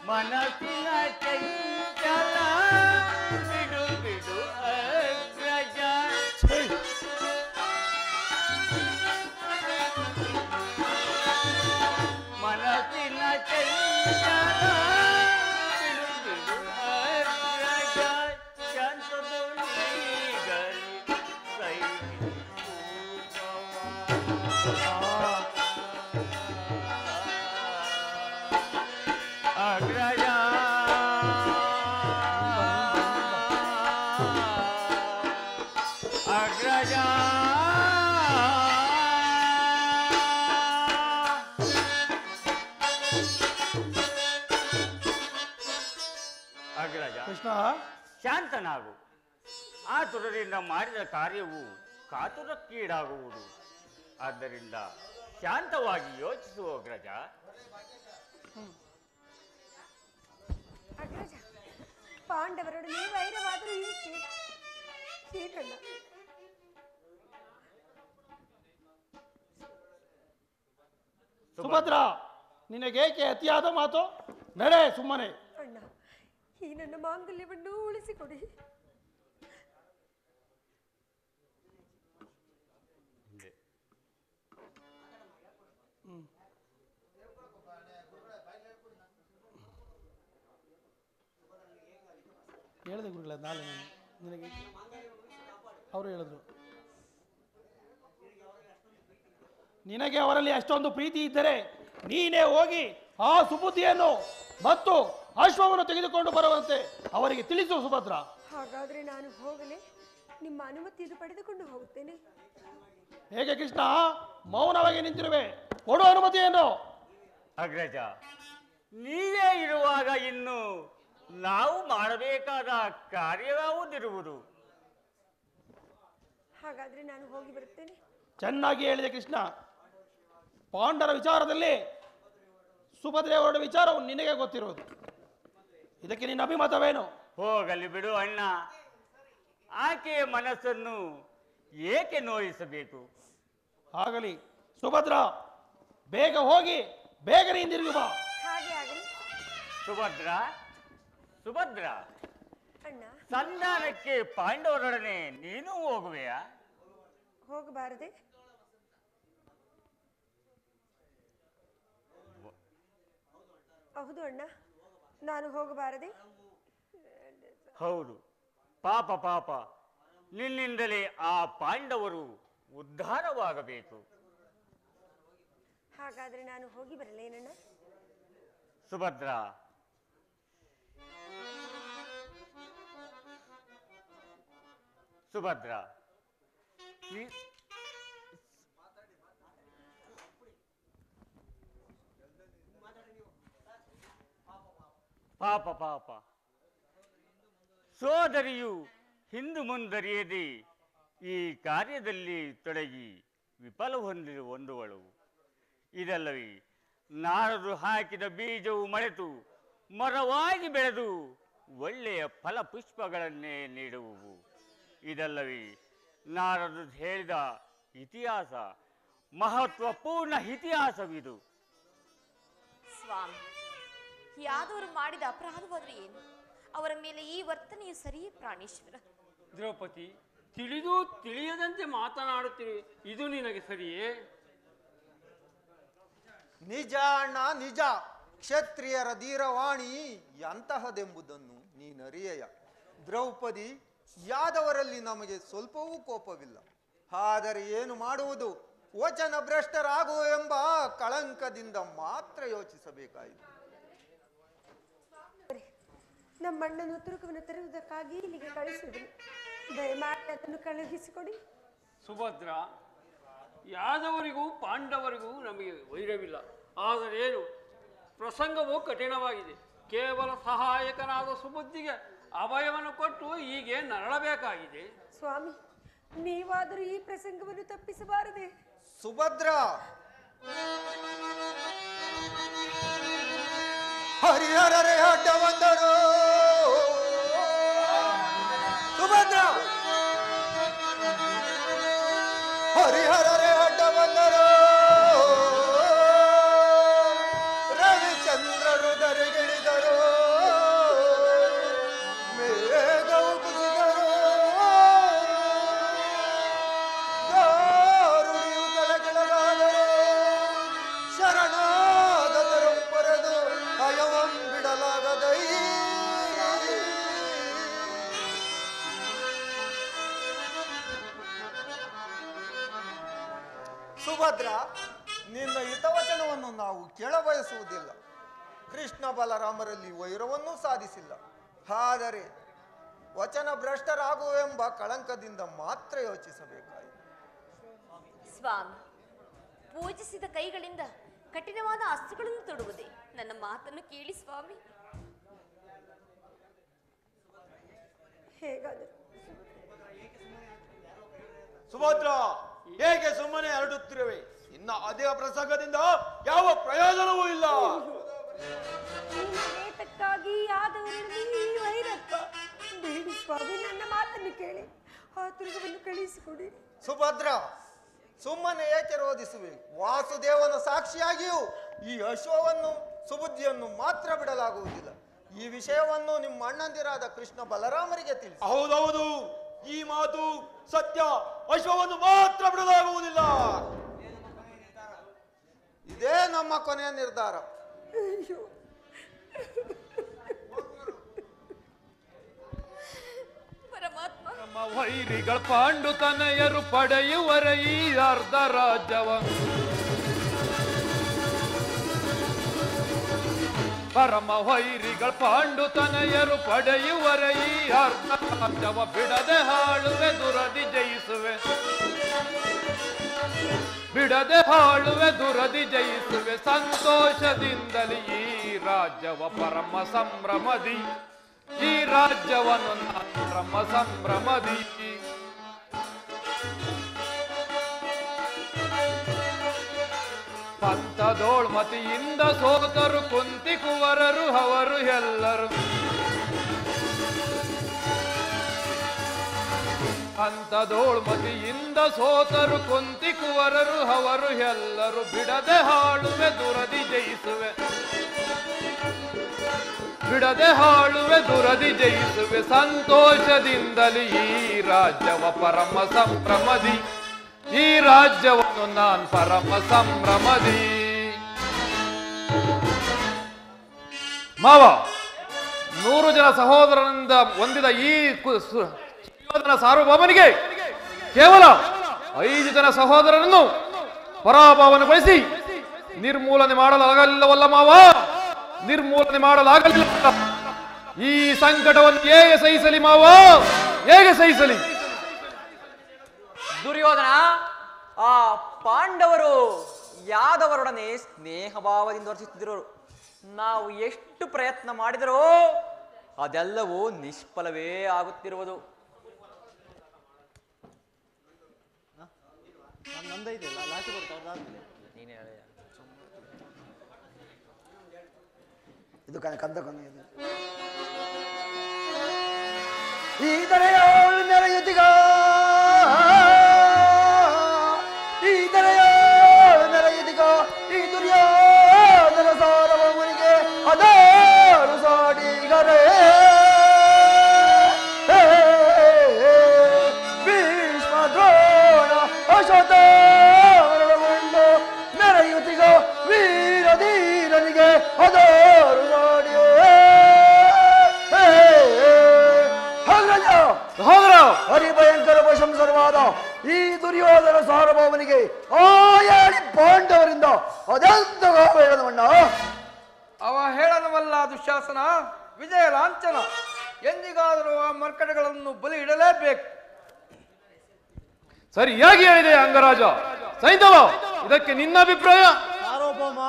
ಮನಸ್ಸಿನ ಚಂಚಲ ಬಿಡು ಬಿಡು ಅಗ್ರಜ. ಮನಸ್ಸಿನ ಚಂಚಲ ಬಿಡು ಬಿಡು ಅಗ್ರಜ. ಶಾಂತದೊಳಿಗಲೇ ಸೈರಿಸು ಕೋಪವ. ಅಗ್ರಜ, ಅಗ್ರಜ. ಅಗ್ರಜ, ಕೃಷ್ಣ ಶಾಂತನಾಗು. ಆತುರದಿಂದ ಮಾಡಿದ ಕಾರ್ಯವು ಕಾತುರಕ್ಕೀಡಾಗುವುದು. ಆದ್ದರಿಂದ ಶಾಂತವಾಗಿ ಯೋಚಿಸುವ ಅಗ್ರಜ. ಏನಣ್ಣ? ಸುಭದ್ರ, ನಿನಗೇಕೆ ಅತಿಯಾದ ಮಾತು? ನಡೆ ಸುಮ್ಮನೆ. ಅಣ್ಣ, ಈ ನನ್ನ ಮಾಂಗಲ್ಯವನ್ನು ಉಳಿಸಿಕೊಡಿ. ಹೇಳಿದೆ ಗುರುಗಳ, ನಾಳೆ ನಿನಗೆ ಅವರು ಹೇಳಿದ್ರು, ನಿನಗೆ ಅವರಲ್ಲಿ ಅಷ್ಟೊಂದು ಪ್ರೀತಿ ಇದ್ದರೆ ನೀನೇ ಹೋಗಿ ಆ ಸುಬುದ್ಧಿಯನ್ನು ಮತ್ತು ಅಶ್ವವನ್ನು ತೆಗೆದುಕೊಂಡು ಬರುವಂತೆ ಅವರಿಗೆ ತಿಳಿಸು ಸುಭದ್ರ. ಹಾಗಾದ್ರೆ ನಾನು ಹೋಗಲೇ? ನಿಮ್ಮ ಅನುಮತಿಯನ್ನು ಪಡೆದುಕೊಂಡು ಹೋಗುತ್ತೇನೆ. ಹೇಗೆ ಕೃಷ್ಣ, ಮೌನವಾಗಿ ನಿಂತಿರುವೆ, ಕೊಡು ಅನುಮತಿಯನ್ನು. ಅಗ್ರಜ, ನೀವೇ ಇರುವಾಗ ಇನ್ನು ನಾವು ಮಾಡಬೇಕಾದ ಕಾರ್ಯವಾವುದಿರುವುದು? ಹಾಗಾದ್ರೆ ನಾನು ಹೋಗಿ ಬರುತ್ತೇನೆ. ಚೆನ್ನಾಗಿ ಹೇಳಿದೆ ಕೃಷ್ಣ. ಪಾಂಡವರ ವಿಚಾರದಲ್ಲಿ ಸುಭದ್ರೆಯವರ ವಿಚಾರವು ನಿನಗೆ ಗೊತ್ತಿರುವುದು, ಇದಕ್ಕೆ ನಿನ್ನ ಅಭಿಮತವೇನು? ಹೋಗಲಿ ಬಿಡು ಅಣ್ಣ, ಆಕೆಯ ಮನಸ್ಸನ್ನು ಏಕೆ ನೋಯಿಸಬೇಕು? ಆಗಲಿ ಸುಭದ್ರ, ಬೇಗ ಹೋಗಿ ಬೇಗನೆ ಹಿಂದಿರುಗಿ ಬಾ. ಹಾಗೆ ಆಗಲಿ. ಸುಭದ್ರ, ಸುಭದ್ರ, ಅಣ್ಣ, ಸಂಧಾನಕ್ಕೆ ಪಾಂಡವರೊಡನೆ ನೀನು ಹೋಗುವೆಯಾ? ಹೋಗಬಾರದೆ? ಹೌದು ಅಣ್ಣ, ನಾನು ಹೋಗಬಾರದೆ? ಹೌದು, ಪಾಪ ಪಾಪ, ನಿನ್ನಿಂದಲೇ ಆ ಪಾಂಡವರು ಉದ್ಧಾರವಾಗಬೇಕು. ಹಾಗಾದ್ರೆ ನಾನು ಹೋಗಿ ಬರಲೇನಣ್ಣ? ಸುಭದ್ರ, ಸುಭದ್ರ, ಪಾಪ ಪಾಪ, ಸೋದರಿಯು ಹಿಂದು ಮುಂದರಿಯದೆ ಈ ಕಾರ್ಯದಲ್ಲಿ ತೊಡಗಿ ವಿಫಲ ಹೊಂದುವಳು. ಇದಲ್ಲವೇ ನಾರದು ಹಾಕಿದ ಬೀಜವು ಮೊಳೆತು ಮರವಾಗಿ ಬೆಳೆದು ಒಳ್ಳೆಯ ಫಲಪುಷ್ಪಗಳನ್ನೇ ನೀಡುವುವು. ಇದಲ್ಲವೇ ನಾರದು ಹೇಳಿದ ಇತಿಹಾಸ, ಮಹತ್ವಪೂರ್ಣ ಇತಿಹಾಸವಿದು. ಸ್ವಾಮಿ, ಯಾದವರು ಮಾಡಿದ ಅಪರಾಧವಾದ್ರೆ ಏನು? ಅವರ ಮೇಲೆ ಈ ವರ್ತನೆಯು ಸರಿಯೇ ಪ್ರಾಣೇಶ್ವರ? ದ್ರೌಪದಿ, ತಿಳಿದು ತಿಳಿಯದಂತೆ ಮಾತನಾಡುತ್ತೀರಿ, ಇದು ನಿನಗೆ ಸರಿಯೇ? ನಿಜ ಅಣ್ಣ, ನಿಜ. ಕ್ಷತ್ರಿಯರ ಧೀರವಾಣಿ ಎಂತಹದೆಂಬುದನ್ನು ನೀನರಿಯೆಯ. ದ್ರೌಪದಿ, ಯಾದವರಲ್ಲಿ ನಮಗೆ ಸ್ವಲ್ಪವೂ ಕೋಪವಿಲ್ಲ. ಆದರೆ ಏನು ಮಾಡುವುದು? ವಚನ ಭ್ರಷ್ಟರಾಗುವೆಂಬ ಕಳಂಕದಿಂದ ಮಾತ್ರ ಯೋಚಿಸಬೇಕಾಯಿತು. ನಮ್ಮ ಅಣ್ಣನ ತುರುಕವನ್ನು ತರುವುದಕ್ಕಾಗಿ ಇಲ್ಲಿಗೆ ಕಳಿಸಿದ್ರು. ದಯಮಾಡಿ ಅದನ್ನು ಕಳುಹಿಸಿಕೊಡಿ. ಸುಭದ್ರ, ಯಾದವರಿಗೂ ಪಾಂಡವರಿಗೂ ನಮಗೆ ವೈರವಿಲ್ಲ. ಆದರೆ ಏನು, ಪ್ರಸಂಗವು ಕಠಿಣವಾಗಿದೆ. ಕೇವಲ ಸಹಾಯಕನಾದ ಸುಬುದ್ಧಿಗೆ ಅಭಯವನ್ನು ಕೊಟ್ಟು ಹೀಗೆ ನರಳಬೇಕಾಗಿದೆ. ಸ್ವಾಮಿ, ನೀವಾದರೂ ಈ ಪ್ರಸಂಗವನ್ನು ತಪ್ಪಿಸಬಾರದೆ? ಸುಭದ್ರ, ಹರಿಹರರೆ ಅಡ್ಡ ಬಂದರು. ಸುಭದ್ರ, ಹರಿಹರರೆ ಅಡ್ಡ ಬಂದರು. ರವಿಚಂದ್ರರು ದರಿಗಿಳಿದರು, ಮೇಘವು ಕುಸಿದರು. ದಾರುಣಿಯು ಕೆಳಗಿಳಗಾದರು. ಶರಣಾಗತರು ಪರೆದು ಭಯವಂ ಬಿಡಲಾಗದೈ. ಸುಭದ್ರ, ನಿನ್ನ ಹಿತವಚನವನ್ನು ನಾವು ಕೇಳಬಯಸುವುದಿಲ್ಲ. ಕೃಷ್ಣ ಬಲರಾಮರಲ್ಲಿ ವೈರವನ್ನೂ ಸಾಧಿಸಿಲ್ಲ. ಆದರೆ ವಚನ ಭ್ರಷ್ಟರಾಗುವೆಂಬ ಕಳಂಕದಿಂದ ಮಾತ್ರ ಯೋಚಿಸಬೇಕಾಯಿತು. ಸ್ವಾಮಿ, ಪೂಜಿಸಿದ ಕೈಗಳಿಂದ ಕಠಿಣವಾದ ಅಸ್ತ್ರಗಳನ್ನು ತೊಡುವುದೇ? ನನ್ನ ಮಾತನ್ನು ಕೇಳಿ ಸ್ವಾಮಿ. ಹೇಗಾದರೂ ಸುಭದ್ರ, ಹೇಗೆ ಸುಮ್ಮನೆ ಹರಡುತ್ತಿರುವೆ? ಇನ್ನ ಅದೇ ಪ್ರಸಂಗದಿಂದ ಯಾವ ಪ್ರಯೋಜನವೂ ಇಲ್ಲ. ಏತಕ್ಕಾಗಿ ಯಾದವರಲ್ಲಿ ಈ ವೈರತ್ವ? ಬೇಡಿ ಸ್ವಾಮಿ, ನನ್ನ ಮಾತನ್ನು ಕೇಳಿ. ಆ ತುರುಗವನ್ನು ಕಳಿಸಿಕೊಡಿ. ಸುಭದ್ರ, ಸುಮ್ಮನೆ ಏಕೆ ರೋಧಿಸುವೆ? ವಾಸುದೇವನ ಸಾಕ್ಷಿಯಾಗಿಯೂ ಈ ಅಶ್ವವನ್ನು ಸುಬುದ್ಧಿಯನ್ನು ಮಾತ್ರ ಬಿಡಲಾಗುವುದಿಲ್ಲ. ಈ ವಿಷಯವನ್ನು ನಿಮ್ಮ ಅಣ್ಣಂದಿರಾದ ಕೃಷ್ಣ ಬಲರಾಮರಿಗೆ ತಿಳಿಸಿ. ಹೌದೌದು, ಈ ಮಾತು ಸತ್ಯ. ಅಶ್ವವನ್ನು ಮಾತ್ರ ಬಿಡಲಾಗುವುದಿಲ್ಲ. ಇದೇ ನಮ್ಮ ಕೊನೆಯ ನಿರ್ಧಾರ. ಅಯ್ಯೋ, ಪರಮಾತ್ಮ, ನಮ್ಮ ವೈರಿಗಳ ಪಾಂಡು ತನಯರು ಪಡೆಯುವರ ಈ ಅರ್ಧ ರಾಜ್ಯವ ಪರಮ ವೈರಿಗಳ ಪಾಂಡು ತನಯರು ಪಡೆಯುವರ ಈ ಅರ್ಧ ರಾಜ್ಯವ ಬಿಡದೆ ಹಾಳುವೆ ದುರದಿ ಜಯಿಸುವೆ, ಬಿಡದೆ ಹಾಳುವೆ ದುರದಿ ಜಯಿಸುವೆ. ಸಂತೋಷದಿಂದಲೇ ಈ ರಾಜ್ಯವ ಪರಮ ಸಂಭ್ರಮದಿ, ಈ ರಾಜ್ಯವನ್ನು ಪರಮ ಸಂಭ್ರಮದಿ. ಪಂಥದೋಳ್ಮತಿಯಿಂದ ಸೋತರು ಕುಂತಿ ಕುವರರು ಅವರು ಎಲ್ಲರು, ಪಂಥದೋಳ್ಮತಿಯಿಂದ ಸೋತರು ಕುಂತಿ ಕುವರರು ಅವರು ಎಲ್ಲರು. ಬಿಡದೆ ಹಾಳುವೆ ದುರದಿ ಜಯಿಸುವೆ, ಬಿಡದೆ ಹಾಳುವೆ ದುರದಿ ಜಯಿಸುವೆ. ಸಂತೋಷದಿಂದಲೇ ಈ ರಾಜ್ಯವ ಪರಮ ಸಂಭ್ರಮದಿ, ಈ ರಾಜ್ಯವನ್ನು ನಾನ್ ಪರಮ ಸಂಭ್ರಮದಿ. ಮಾವ, 100 ಜನ ಸಹೋದರನಿಂದ ಹೊಂದಿದ ಈ ಸುಯೋಧನ ಸಾರ್ವಭೌಮನಿಗೆ ಕೇವಲ 5 ಜನ ಸಹೋದರನನ್ನು ಪರಾಭವನಗೊಳಿಸಿ ನಿರ್ಮೂಲನೆ ಮಾಡಲಾಗಲಿಲ್ಲವಲ್ಲ ಮಾವ, ನಿರ್ಮೂಲನೆ ಮಾಡಲಾಗಲಿಲ್ಲ. ಈ ಸಂಕಟವನ್ನು ಹೇಗೆ ಸಹಿಸಲಿ ಮಾವ, ಹೇಗೆ ಸಹಿಸಲಿ? ದುರ್ಯೋಧನ, ಆ ಪಾಂಡವರು ಯಾದವರೊಡನೆ ಸ್ನೇಹ ಭಾವದಿಂದ ವರ್ತಿಸುತ್ತಿದ್ದರು. ನಾವು ಎಷ್ಟು ಪ್ರಯತ್ನ ಮಾಡಿದರೋ ಅದೆಲ್ಲವೂ ನಿಷ್ಫಲವೇ ಆಗುತ್ತಿರುವುದು. ಇದು ಕಂದ ಕೊನೆಯದು. ಈ ದರೆಯೋಳು ನೆರೆಯುತ್ತಿಗ, ಈ ದರೆಯೋಳು ನೆರೆಯುತ್ತಿಗ, ಈ ದುರ್ಯೋಧನ ಸಾರ್ವಭೌಮನಿಗೆ ಅದಾರು ಸಾಡಿಗರೇ. ಭೀಷ್ಮ ದ್ರೋಣ ಅಶ್ವತ್ಥಾಮರಗೊಂಡು ನೆರೆಯುತ್ತಿಗ ವೀರ ಧೀರನಿಗೆ ಅದಾರು ಸಾಡಿಯೇ. ಹರಿಭಯಂಕರ ಪ್ರಶಂಸರವಾದ ಈ ದುರ್ಯೋಧನ ಸಾರ್ವಭೌಮನಿಗೆ ಆ ಹೇಳಿ ಪಾಂಡವರಿಂದ ಅದೆಂತ ಹೇಳದವಣ್ಣ? ಅವ ಹೇಳನವಲ್ಲ ದುಶ್ಯಾಸನ, ವಿಜಯ ಲಾಂಛನ. ಎಂದಿಗಾದರೂ ಆ ಮರ್ಕಟಗಳನ್ನು ಬಲಿ ಇಡಲೇಬೇಕು. ಸರಿಯಾಗಿ ಹೇಳಿದೆ ಅಂಗರಾಜ. ಸೈಂಧವ, ಇದಕ್ಕೆ ನಿನ್ನ ಅಭಿಪ್ರಾಯ? ಸಾರ್ವಭೌಮ,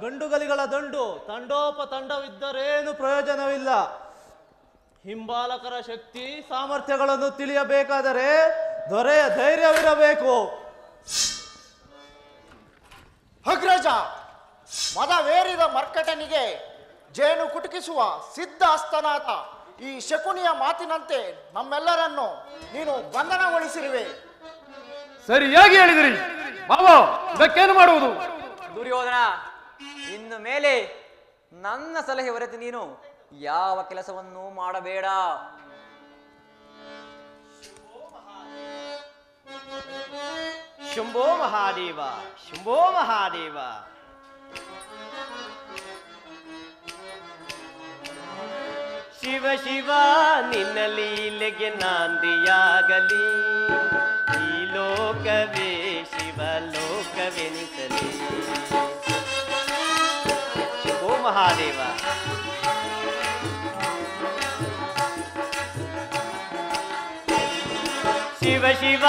ಗಂಡುಗಲಿಗಳ ದಂಡು ತಂಡೋಪತಂಡವಿದ್ದರೇನು ಪ್ರಯೋಜನವಿಲ್ಲ. ಹಿಂಬಾಲಕರ ಶಕ್ತಿ ಸಾಮರ್ಥ್ಯಗಳನ್ನು ತಿಳಿಯಬೇಕಾದರೆ ದೊರೆಯ ಧೈರ್ಯವಿರಬೇಕು. ಅಗ್ರಜ, ಮದವೇರಿದ ಮರ್ಕಟನಿಗೆ ಜೇನು ಕುಟುಕಿಸುವ ಸಿದ್ಧ ಹಸ್ತನಾದ ಈ ಶಕುನಿಯ ಮಾತಿನಂತೆ ನಮ್ಮೆಲ್ಲರನ್ನು ನೀನು ಬಂಧನಗೊಳಿಸಿರುವೆ. ಸರಿಯಾಗಿ ಹೇಳಿದಿರಿ ಮಾವ, ಇದಕ್ಕೇನು ಮಾಡುವುದು? ದುರ್ಯೋಧನ, ಇನ್ನು ಮೇಲೆ ನನ್ನ ಸಲಹೆ ಹೊರತು ನೀನು ಯಾವ ಕೆಲಸವನ್ನು ಮಾಡಬೇಡ. ಶಂಭೋ ಮಹಾದೇವ, ಶಂಭೋ ಮಹಾದೇವ. ಶಿವ ಶಿವ, ನಿನ್ನ ಲೀಲೆಗೆ ನಾಂದಿಯಾಗಲಿ. ಈ ಲೋಕವೇ ಶಿವ ಲೋಕವೆನಿಸಲಿ. ಶಂಭೋ ಮಹಾದೇವ. ಶಿವ ಶಿವ,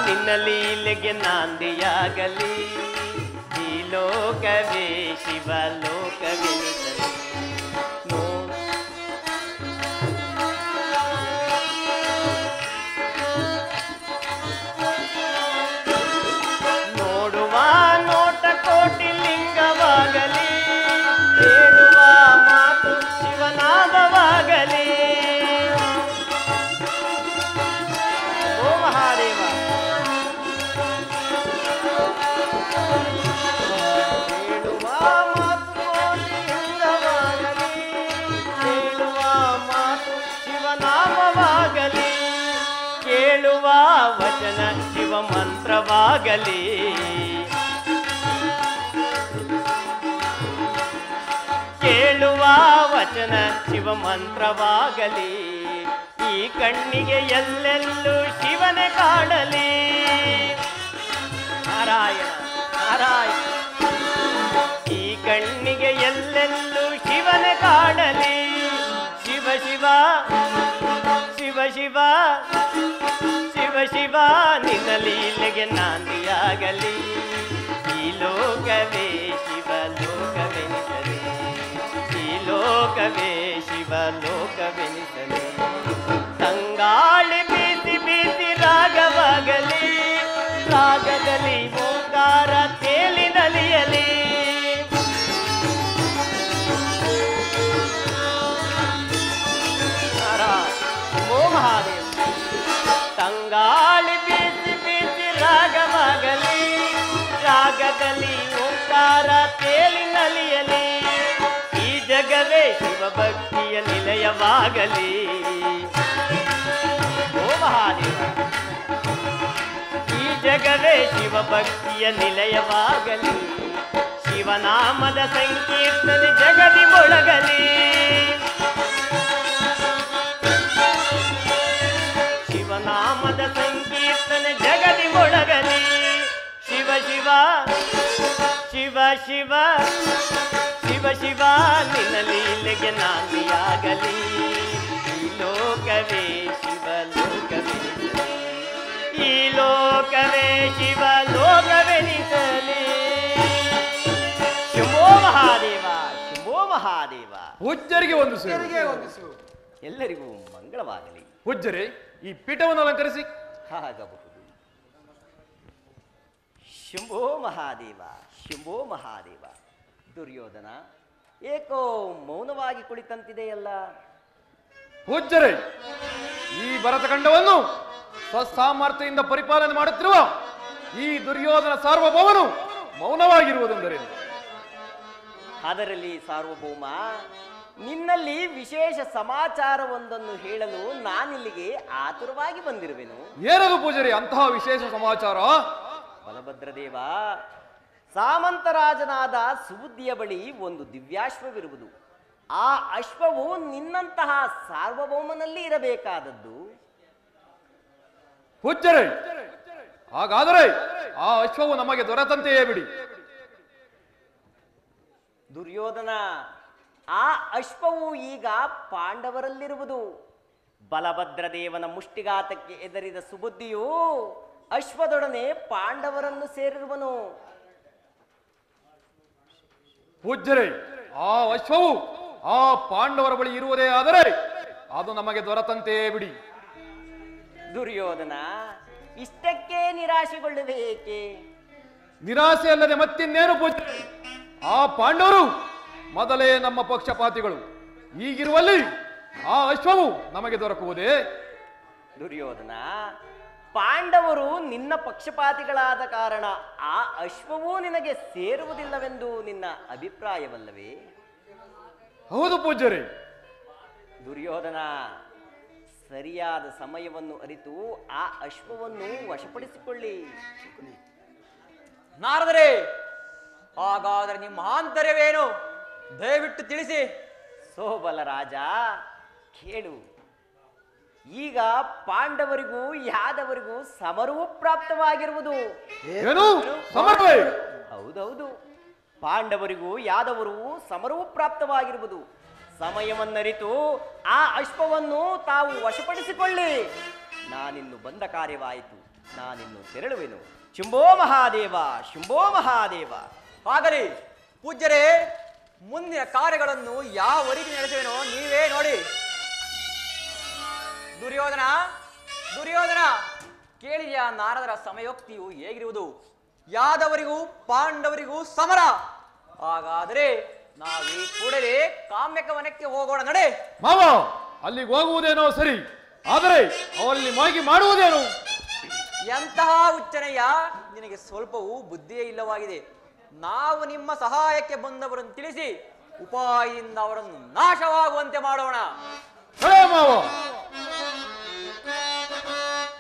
ನಿನ್ನ ಲೀಲೆಗೆ ನಾಂದಿಯಾಗಲಿ. ಈ ಲೋಕವೇ ಶಿವ ಲೋಕವೆನಿಸಲಿ. ನೋಡುವ ನೋಟ ಕೋಟಿ ಲಿಂಗವಾಗಲಿ. ಹೇಳುವ ಮಾತು ಶಿವನಾಮವಾಗಲಿ. ಓ ವಚನ ಶಿವ ಮಂತ್ರವಾಗಲಿ. ಕೇಳುವ ವಚನ ಶಿವ ಮಂತ್ರವಾಗಲಿ. ಈ ಕಣ್ಣಿಗೆ ಎಲ್ಲೆಲ್ಲೂ ಶಿವನೇ ಕಾಣಲಿ. ನಾರಾಯಣ ನಾರಾಯಣ. ಈ ಕಣ್ಣಿಗೆ ಎಲ್ಲೆಲ್ಲೂ ಶಿವನೇ ಕಾಣಲಿ. ಶಿವ ಶಿವ ಶಿವ ಶಿವ ಶಿವ ಶಿವ ನಿನ್ನ ಲೀಲೆಗೆ ನಾಂದಿಯಾಗಲಿ. ಈ ಲೋಕವೇ ಶಿವ ಲೋಕವೆನಿಸಲಿ. ಈ ಲೋಕವೇ ಶಿವ ಲೋಕವೆನಿಸಲಿ. ತಂಗಾಳಿ ಬೀಸಿ ಬೀಸಿ ರಾಗವಾಗಲಿ. ರಾಗದಲ್ಲಿ ಓಂಕಾರ ತೇಲಿ ನಲಿಯಲಿ. ಓ ಮಹಾದೇವ. ತಂಗಾಳಿ ಬೀಸಿ ಬೀಸಿ ರಾಗವಾಗಲಿ. ರಾಗದಲ್ಲಿ ಓಂಕಾರ ತೇಲಿ ನಲಿಯಲಿ. ಈ ಜಗವೇ ಶಿವಭಕ್ತಿಯ ನಿಲಯವಾಗಲಿ. ಓ ಮಹಾದೇವ. ಈ ಜಗವೇ ಶಿವಭಕ್ತಿಯ ನಿಲಯವಾಗಲಿ. ಶಿವನಾಮದ ಸಂಕೀರ್ತನೆ ಜಗದಿ ಮೊಳಗಲಿ. ಶಿವನಾಮದ ಸಂಕೀರ್ತನೆ ಜಗದಿ ಮೊಳಗಲಿ. ಶಿವ ಶಿವ ಶಿವ ಶಿವ ಶಿವ ಶಿವ ನಿನ್ನ ಲೀಲೆಗೆ ನಾಂದಿಯಾಗಲಿ. ಈ ಲೋಕವೇ ಶಿವ ಲೋಕವೆನಿಸಲಿ. ಈ ಲೋಕವೇ ಶಿವ ಲೋಕವೆನಿಸಲಿ. ಶಂಭೋ ಮಹಾದೇವ ಶಂಭೋ ಮಹಾದೇವ. ಪೂಜ್ಯರಿಗೆ ವಂದಿಸು. ಎಲ್ಲರಿಗೂ ಮಂಗಳವಾಗಲಿ. ಪೂಜ್ಯರೇ, ಈ ಪೀಠವನ್ನು ಅಲಂಕರಿಸಿ. ಆಗಬಹುದು. ಶಂಭೋ ಮಹಾದೇವ ಶಂಭೋ ಮಹಾದೇವ. ದುರ್ಯೋಧನ ಏಕೋ ಮೌನವಾಗಿ ಕುಳಿತಂತಿದೆಯಲ್ಲ. ಪೂಜ್ಯರೇ, ಈ ಭರತಖಂಡವನ್ನು ಸ್ವಸಾಮರ್ಥ್ಯದಿಂದ ಪರಿಪಾಲನೆ ಮಾಡುತ್ತಿರುವ ಈ ದುರ್ಯೋಧನ ಸಾರ್ವಭೌಮನು ಮೌನವಾಗಿರುವುದೆಂದರೇನು? ಅದರಲ್ಲಿ ಸಾರ್ವಭೌಮ, ನಿನ್ನಲ್ಲಿ ವಿಶೇಷ ಸಮಾಚಾರವೊಂದನ್ನು ಹೇಳಲು ನಾನಿಲ್ಲಿಗೆ ಆತುರವಾಗಿ ಬಂದಿರುವೆನು. ಏನದು ಪೂಜಾರಿ ಅಂತಹ ವಿಶೇಷ ಸಮಾಚಾರ? ಬಲಭದ್ರದೇವ, ಸಾಮಂತರಾಜನಾದ ಸುಬುದ್ಧಿಯ ಬಳಿ ಒಂದು ದಿವ್ಯಾಶ್ವವಿರುವುದು. ಆ ಅಶ್ವವು ನಿನ್ನಂತಹ ಸಾರ್ವಭೌಮನಲ್ಲಿ ಇರಬೇಕಾದದ್ದು. ಪೂಜ್ಯರೇ, ಹಾಗಾದರೆ ಆ ಅಶ್ವವು ನಮಗೆ ದೊರೆತಂತೆಯೇ ಬಿಡಿ. ದುರ್ಯೋಧನ, ಆ ಅಶ್ವವು ಈಗ ಪಾಂಡವರಲ್ಲಿರುವುದು. ಬಲಭದ್ರದೇವನ ಮುಷ್ಟಿಘಾತಕ್ಕೆ ಎದರಿದ ಸುಬುದ್ಧಿಯು ಅಶ್ವದೊಡನೆ ಪಾಂಡವರನ್ನು ಸೇರಿರುವನು. ಪೂಜ್ಯರೇ, ಆ ಅಶ್ವವು ಆ ಪಾಂಡವರ ಬಳಿ ಇರುವುದೇ ಆದರೆ ಅದು ನಮಗೆ ದೊರೆತಂತೆಯೇ ಬಿಡಿ. ದುರ್ಯೋಧನ, ಇಷ್ಟಕ್ಕೆ ನಿರಾಶೆಗೊಳ್ಳುವೆ ಏಕೆ? ನಿರಾಸೆ ಅಲ್ಲದೆ ಮತ್ತಿನ್ನೇನು ಪೂಜ್ಯರೇ? ಆ ಪಾಂಡವರು ಮೊದಲೇ ನಮ್ಮ ಪಕ್ಷಪಾತಿಗಳು. ಈಗಿರುವಲ್ಲಿ ಆ ಅಶ್ವವು ನಮಗೆ ದೊರಕುವುದೇ? ದುರ್ಯೋಧನ, ಪಾಂಡವರು ನಿನ್ನ ಪಕ್ಷಪಾತಿಗಳಾದ ಕಾರಣ ಆ ಅಶ್ವವೂ ನಿನಗೆ ಸೇರುವುದಿಲ್ಲವೆಂದು ನಿನ್ನ ಅಭಿಪ್ರಾಯವಲ್ಲವೇ? ಹೌದು ಪೂಜ್ಯರೇ. ದುರ್ಯೋಧನ, ಸರಿಯಾದ ಸಮಯವನ್ನು ಅರಿತು ಆ ಅಶ್ವವನ್ನು ವಶಪಡಿಸಿಕೊಳ್ಳಿ. ನಾರದರೆ, ಹಾಗಾದರೆ ನಿಮ್ಮ ಆಂತರ್ಯವೇನು? ದಯವಿಟ್ಟು ತಿಳಿಸಿ. ಸೋಬಲ ರಾಜ, ಕೇಳು. ಈಗ ಪಾಂಡವರಿಗೂ ಯಾದವರಿಗೂ ಸಮರವೂ ಪ್ರಾಪ್ತವಾಗಿರುವುದು. ಏನು ಸಮರವೇ? ಹೌದೌದು, ಪಾಂಡವರಿಗೂ ಯಾದವರಿಗೂ ಸಮರವೂ ಪ್ರಾಪ್ತವಾಗಿರುವುದು. ಸಮಯವನ್ನರಿತು ಆ ಅಶ್ವವನ್ನು ತಾವು ವಶಪಡಿಸಿಕೊಳ್ಳಿ. ನಾನಿನ್ನು ಬಂದ ಕಾರ್ಯವಾಯಿತು, ನಾನಿನ್ನು ತೆರಳುವೆನು. ಶಂಭೋ ಮಹಾದೇವ ಶಂಭೋ ಮಹಾದೇವ. ಆಗಲಿ ಪೂಜ್ಯರೇ, ಮುಂದಿನ ಕಾರ್ಯಗಳನ್ನು ಯಾವ ರೀತಿ ನಡೆಸುವೆನೋ ನೀವೇ ನೋಡಿ. ದುರ್ಯೋಧನ ದುರ್ಯೋಧನ, ಕೇಳಿದೆಯಾ ನಾರದರ ಸಮಯೋಕ್ತಿಯು ಹೇಗಿರುವುದು? ಯಾದವರಿಗೂ ಪಾಂಡವರಿಗೂ ಸಮರ. ಹಾಗಾದರೆ ನಾವೀ ಕೂಡಲೇ ಕಾಮ್ಯಕವನಕ್ಕೆ ಹೋಗೋಣ, ನಡೆ. ಮಾವ, ಅಲ್ಲಿಗೆ ಹೋಗುವುದೇನೋ ಸರಿ, ಆದರೆ ಅವಲ್ಲಿ ಮಾಗಿ ಮಾಡುವುದೇನು? ಎಂತಹ ಹುಚ್ಚನಯ್ಯ, ನಿನಗೆ ಸ್ವಲ್ಪವೂ ಬುದ್ಧಿಯೇ ಇಲ್ಲವಾಗಿದೆ. ನಾವು ನಿಮ್ಮ ಸಹಾಯಕ್ಕೆ ಬಂದವರನ್ನು ತಿಳಿಸಿ ಉಪಾಯದಿಂದ ಅವರನ್ನು ನಾಶವಾಗುವಂತೆ ಮಾಡೋಣ. ಮಾವ,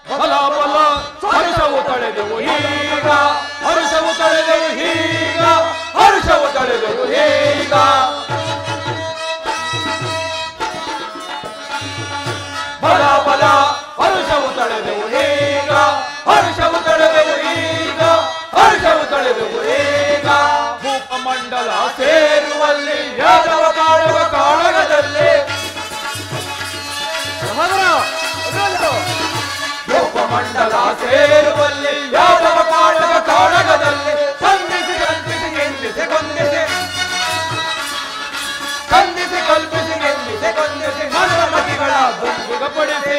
ಬಲ ಬಲ ಹರುಷವು ತಳೆದೆವು ಹೀಗ ಹರುಷವು ತಳೆದೆವು ಹೀಗ ಹರುಷವು ತಳೆದೆವು ಹೀಗ ಬಲ ಬಲ ಹರುಷವು ತಳೆದೆವು ಹೀಗ ಹರುಷವು ತಳೆದೆವು ಹೀಗ ಹರುಷವು ತಳೆದೆವು ಹೀಗ ಭೂಪಮಂಡಲ ಸೇರುವಲ್ಲಿ ಯಾದವ ಕಾಡುವ ಕಾಳಗದಲ್ಲಿ ಭೂಪಮಂಡಲ ಸೇರುವಲ್ಲಿ ಯಾದವ ಕಾಡುವ ಕಾಳಗದಲ್ಲಿ ಸಂಧಿಸಿ ಕಲ್ಪಿಸಿ ಗೆಲ್ಲಿಸಿ ಕೊಂದಿಸಿ ಕಂದಿಸಿ ಕಲ್ಪಿಸಿ ಗೆಲ್ಲಿಸಿ ಕೊಂದಿಸಿ ಮನಮತಿಗಳ ಬಂಧುಗಪಡಿಸಿ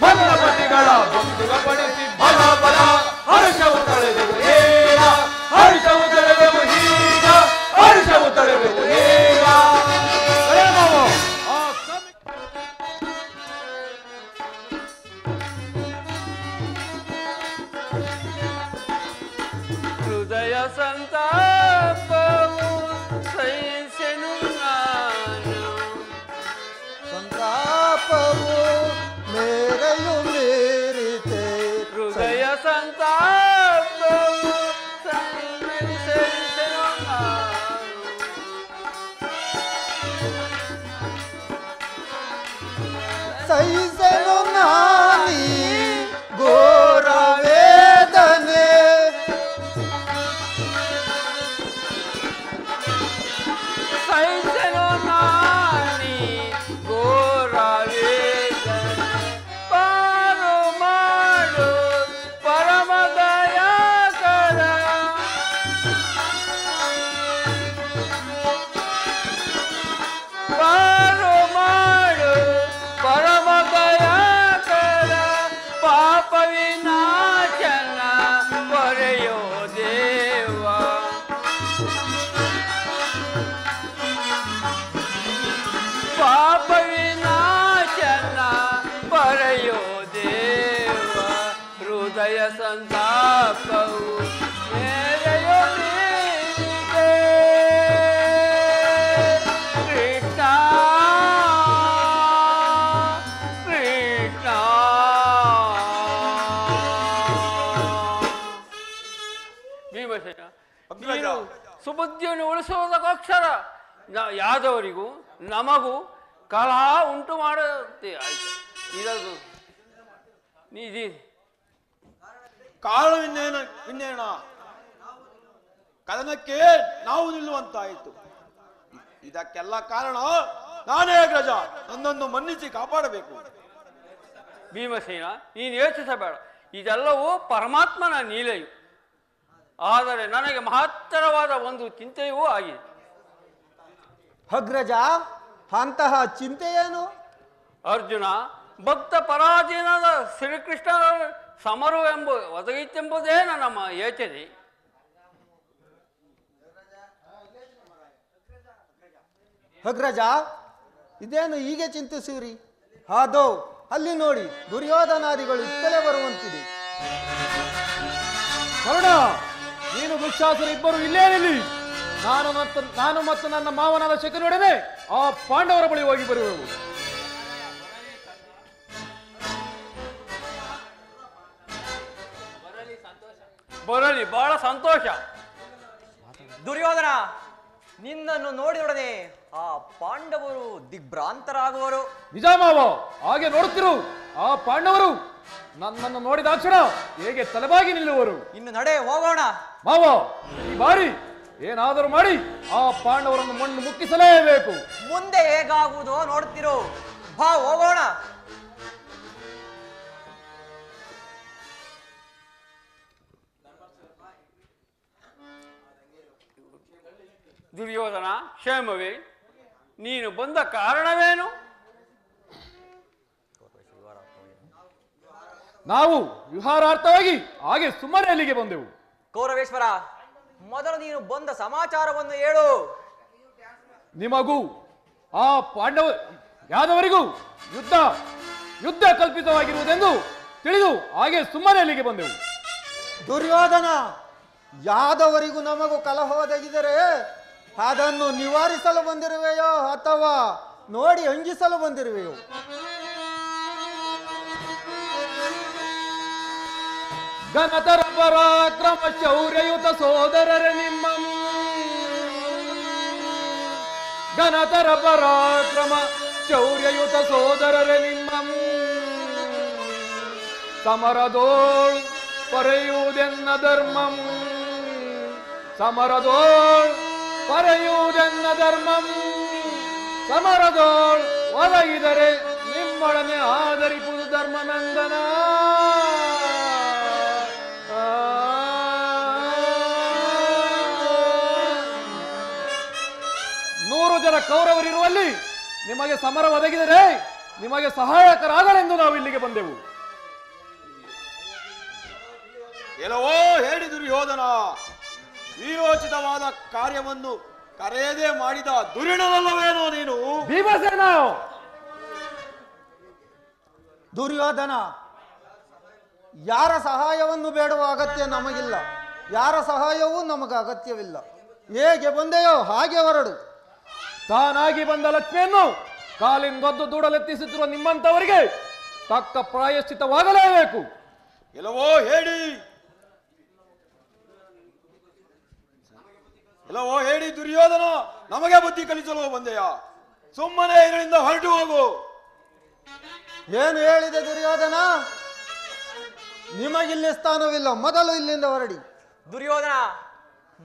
ಮನಮತಿಗಳ ಬಂಧುಗಪಡಿಸಿ ಬಲ ಬಲ ಹರ್ಷವು ತಳೆದೆವು ಹೀಗ ಹರ್ಷವು ತಳೆದೆವು ಹೀಗ ಹರ್ಷವು ತಳೆದೆವು ಹೀಗ ಹೃದಯ ಸಂತಾಪವು ಸಹಿಸೆನು ನಾನು ಸಂತಾಪವು ಮೇರೆಯು ಮೀರಿತೆ ಹೃದಯ ಸಂತಾಪವು ಸಹಿಸೆನು ನಾನು ಸಹಿಸೆನು ನಾನೀ ಘೋರ ವೇದನೆ ಸಹಿಸೆನು ನಾನಿ ಘೋರ ವೇದನೆ ಪಾರು ಮಾಡು ಪರಮ ದಯಾಕರ ಪಾರು ಮಾಡು ಪರಮ ದಯಾಕರ ಪಾಪ ವಿನಾಶನ ಪೊರೆಯೋ ದೇವ ಪಾಪ ವಿನಾಶನ ಪರೆಯೋ ದೇವ ಹೃದಯ ಸಂತಾಪವು ಮೇರೆಯೋ ಮೀರಿದೆ ಕೃಷ್ಣ ಕೃಷ್ಣ ಭೀಮಸೇನ ನೀನು ಸುಬುದ್ಧಿಯನ್ನು ಉಳಿಸುವುದಕ್ಕೋಸ್ಕರ ಯಾದವರಿಗೂ ನಮಗೂ ಕಲಹ ಉಂಟು ಮಾಡುತ್ತೆ ಆಯ್ತು ಇದದು ನೀದಿ ಕಾರಣವಿನ್ನೇನ ವಿನ್ನೇಣ ಕದನಕ್ಕೆ ನಾವು ನಿಲ್ಲುವಂತಾಯಿತು. ಇದಕ್ಕೆಲ್ಲ ಕಾರಣ ನಾನೇ ಅಗ್ರಜ, ನನ್ನನ್ನು ಮನ್ನಿಸಿ ಕಾಪಾಡಬೇಕು. ಭೀಮಸೇನ ನೀನು ಯೋಚಿಸಬೇಡ, ಇದೆಲ್ಲವೂ ಪರಮಾತ್ಮನ ನೀಲೆಯು. ಆದರೆ ನನಗೆ ಮಹತ್ತರವಾದ ಒಂದು ಚಿಂತೆಯೂ ಆಗಿದೆ. ಅಗ್ರಜ, ಅಂತಹ ಚಿಂತೆ ಏನು? ಅರ್ಜುನ ಭಕ್ತ ಪರಾಧೀನದ ಶ್ರೀಕೃಷ್ಣ ಸಮರು ಒದಗಿತೆಂಬುದೇ ನಮ್ಮ ಯೋಚನೆ. ಅಗ್ರಜ, ಇದೇನು ಹೀಗೆ ಚಿಂತಿಸುವಿರಿ? ಅದೋ ಅಲ್ಲಿ ನೋಡಿ, ದುರ್ಯೋಧನಾದಿಗಳು ಇತ್ತಲೇ ಬರುವಂತಿದೆ. ಕರ್ಣ, ನೀನು ದುಶ್ಯಾಸನ ಇಬ್ಬರು ಇಲ್ಲೇ ನಿಲ್ಲಿ. ನಾನು ಮತ್ತು ನನ್ನ ಮಾವನಾದ ಶಕುನೊಡನೆ ಆ ಪಾಂಡವರ ಬಳಿ ಹೋಗಿ ಬರುವೆವು. ಬರಲಿ, ಬಹಳ ಸಂತೋಷ. ದುರ್ಯೋಧನ, ನಿನ್ನನ್ನು ನೋಡಿದೊಡನೆ ಆ ಪಾಂಡವರು ದಿಗ್ಭ್ರಾಂತರಾಗುವರು. ನಿಜ ಮಾವ, ಹಾಗೆ ನೋಡುತ್ತಿರು. ಆ ಪಾಂಡವರು ನನ್ನನ್ನು ನೋಡಿದಾಕ್ಷಣ ಹೇಗೆ ತಲೆಬಾಗಿ ನಿಲ್ಲುವರು. ಇನ್ನು ನಡೆ, ಹೋಗೋಣ. ಮಾವ, ಈ ಬಾರಿ ಏನಾದರೂ ಮಾಡಿ ಆ ಪಾಂಡವರನ್ನು ಮಣ್ಣು ಮುಕ್ಕಿಸಲೇಬೇಕು. ಮುಂದೆ ಹೇಗಾಗುವುದೋ ನೋಡ್ತಿರು. ಬಾ, ಹೋಗೋಣ. ದುರ್ಯೋಧನ, ಕ್ಷೇಮವೇ? ನೀನು ಬಂದ ಕಾರಣವೇನು? ನಾವು ವಿಹಾರಾರ್ಥವಾಗಿ ಹಾಗೆ ಸುಮ್ಮನೆ ಅಲ್ಲಿಗೆ ಬಂದೆವು. ಕೌರವೇಶ್ವರ, ಮೊದಲು ನೀನು ಬಂದ ಸಮಾಚಾರವನ್ನು ಹೇಳು. ನಿಮಗೂ ಆ ಪಾಂಡವ ಯಾದವರಿಗೂ ಯುದ್ಧ ಕಲ್ಪಿತವಾಗಿರುವುದೆಂದು ತಿಳಿದು ಹಾಗೆ ಸುಮ್ಮನೆ ಅಲ್ಲಿಗೆ ಬಂದೆವು. ದುರ್ಯೋಧನ, ಯಾದವರಿಗೂ ನಮಗೂ ಕಲಹ ಒದಗಿದರೆ ಅದನ್ನು ನಿವಾರಿಸಲು ಬಂದಿರುವೆಯೋ ಅಥವಾ ನೋಡಿ ಅಂಜಿಸಲು ಬಂದಿರುವೆಯೋ? ಘನತರ ಪರಾಕ್ರಮ ಶೌರ್ಯಯುತ ಸೋದರರ ನಿಮ್ಮ ಘನತರ ಪರಾಕ್ರಮ ಶೌರ್ಯಯುತ ಸೋದರರ ನಿಮ್ಮ ಸಮರದೋಳ್ ಪರೆಯುವುದೆನ್ನ ಧರ್ಮಂ ಸಮರದೋಳ್ ಪರೆಯುವುದೆನ್ನ ಧರ್ಮಂ ಸಮರದೋಳ್ ಒದಗಿದರೆ ನಿಮ್ಮೊಡನೆ ಆದರಿಪುದು ಧರ್ಮನಂದನ. ನೂರು ಜನ ಕೌರವರಿರುವಲ್ಲಿ ನಿಮಗೆ ಸಮರ ಒದಗಿದರೆ ನಿಮಗೆ ಸಹಾಯಕರಾಗಲೆಂದು ನಾವು ಇಲ್ಲಿಗೆ ಬಂದೆವು. ಎಲ್ಲವೋ ಹೇಳಿ ದುರ್ಯೋಧನ, ವೀರೋಚಿತವಾದ ಕಾರ್ಯವನ್ನು ಕರೆಯದೇ ಮಾಡಿದ ದುರ್ಯೋಧನಲ್ಲವೇನೋ ನೀನು? ಭೀಮಸೇನ ದುರ್ಯೋಧನ, ಯಾರ ಸಹಾಯವನ್ನು ಬೇಡುವ ಅಗತ್ಯ ನಮಗಿಲ್ಲ, ಯಾರ ಸಹಾಯವೂ ನಮಗೆ ಅಗತ್ಯವಿಲ್ಲ. ಹೇಗೆ ಬಂದೆಯೋ ಹಾಗೆ ಹೊರಡು. ತಾನಾಗಿ ಬಂದ ಲಕ್ಷ್ಮಿಯನ್ನು ಕಾಲಿಂಗೊದ್ದು ದೂಡಲೆತ್ತಿಸುತ್ತಿರುವ ನಿಮ್ಮಂತವರಿಗೆ ತಕ್ಕ ಪ್ರಾಯಶ್ಚಿತವಾಗಲೇಬೇಕು. ಎಲ್ಲವೋ ಹೇಳಿ, ಎಲ್ಲವೋ ಹೇಳಿ ದುರ್ಯೋಧನ, ನಮಗೆ ಬುದ್ಧಿ ಕಲಿಸಲು ಬಂದೆಯಾ? ಸುಮ್ಮನೆ ಇದರಿಂದ ಹೊರಟು ಹೋಗು. ಏನು ಹೇಳಿದೆ ದುರ್ಯೋಧನ? ನಿಮಗಿಲ್ಲಿ ಸ್ಥಾನವಿಲ್ಲ, ಮೊದಲು ಇಲ್ಲಿಂದ ಹೊರಡಿ. ದುರ್ಯೋಧನ,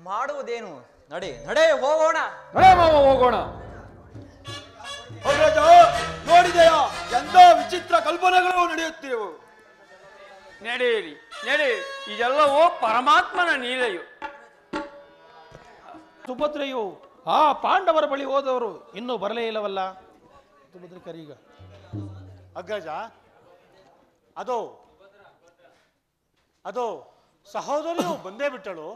ಮಾಡುವುದೇನು? ನಡೆ ನಡೆ ಹೋಗೋಣ. ನಡೆ ಮಾವ ಹೋಗೋಣ. ಅಗ್ರಜ, ನೋಡಿದೆಯಾ ಎಂತ ವಿಚಿತ್ರ ಕಲ್ಪನೆಗಳು ನಡೆಯುತ್ತಿವೆ. ನಡೆಯಿರಿ ನಡೆಯಿರಿ, ಇದೆಲ್ಲವೂ ಪರಮಾತ್ಮನ ನೀಲೆಯು. ಸುಭದ್ರೆಯು ಆ ಪಾಂಡವರ ಬಳಿ ಹೋದವರು ಇನ್ನೂ ಬರಲೇ ಇಲ್ಲವಲ್ಲ? ಸುಭದ್ರೆ ಕರೀಗ. ಅಗ್ರಜ, ಅದೋ ಅದೋ ಸಹೋದರಿಯು ಬಂದೇ ಬಿಟ್ಟಳು.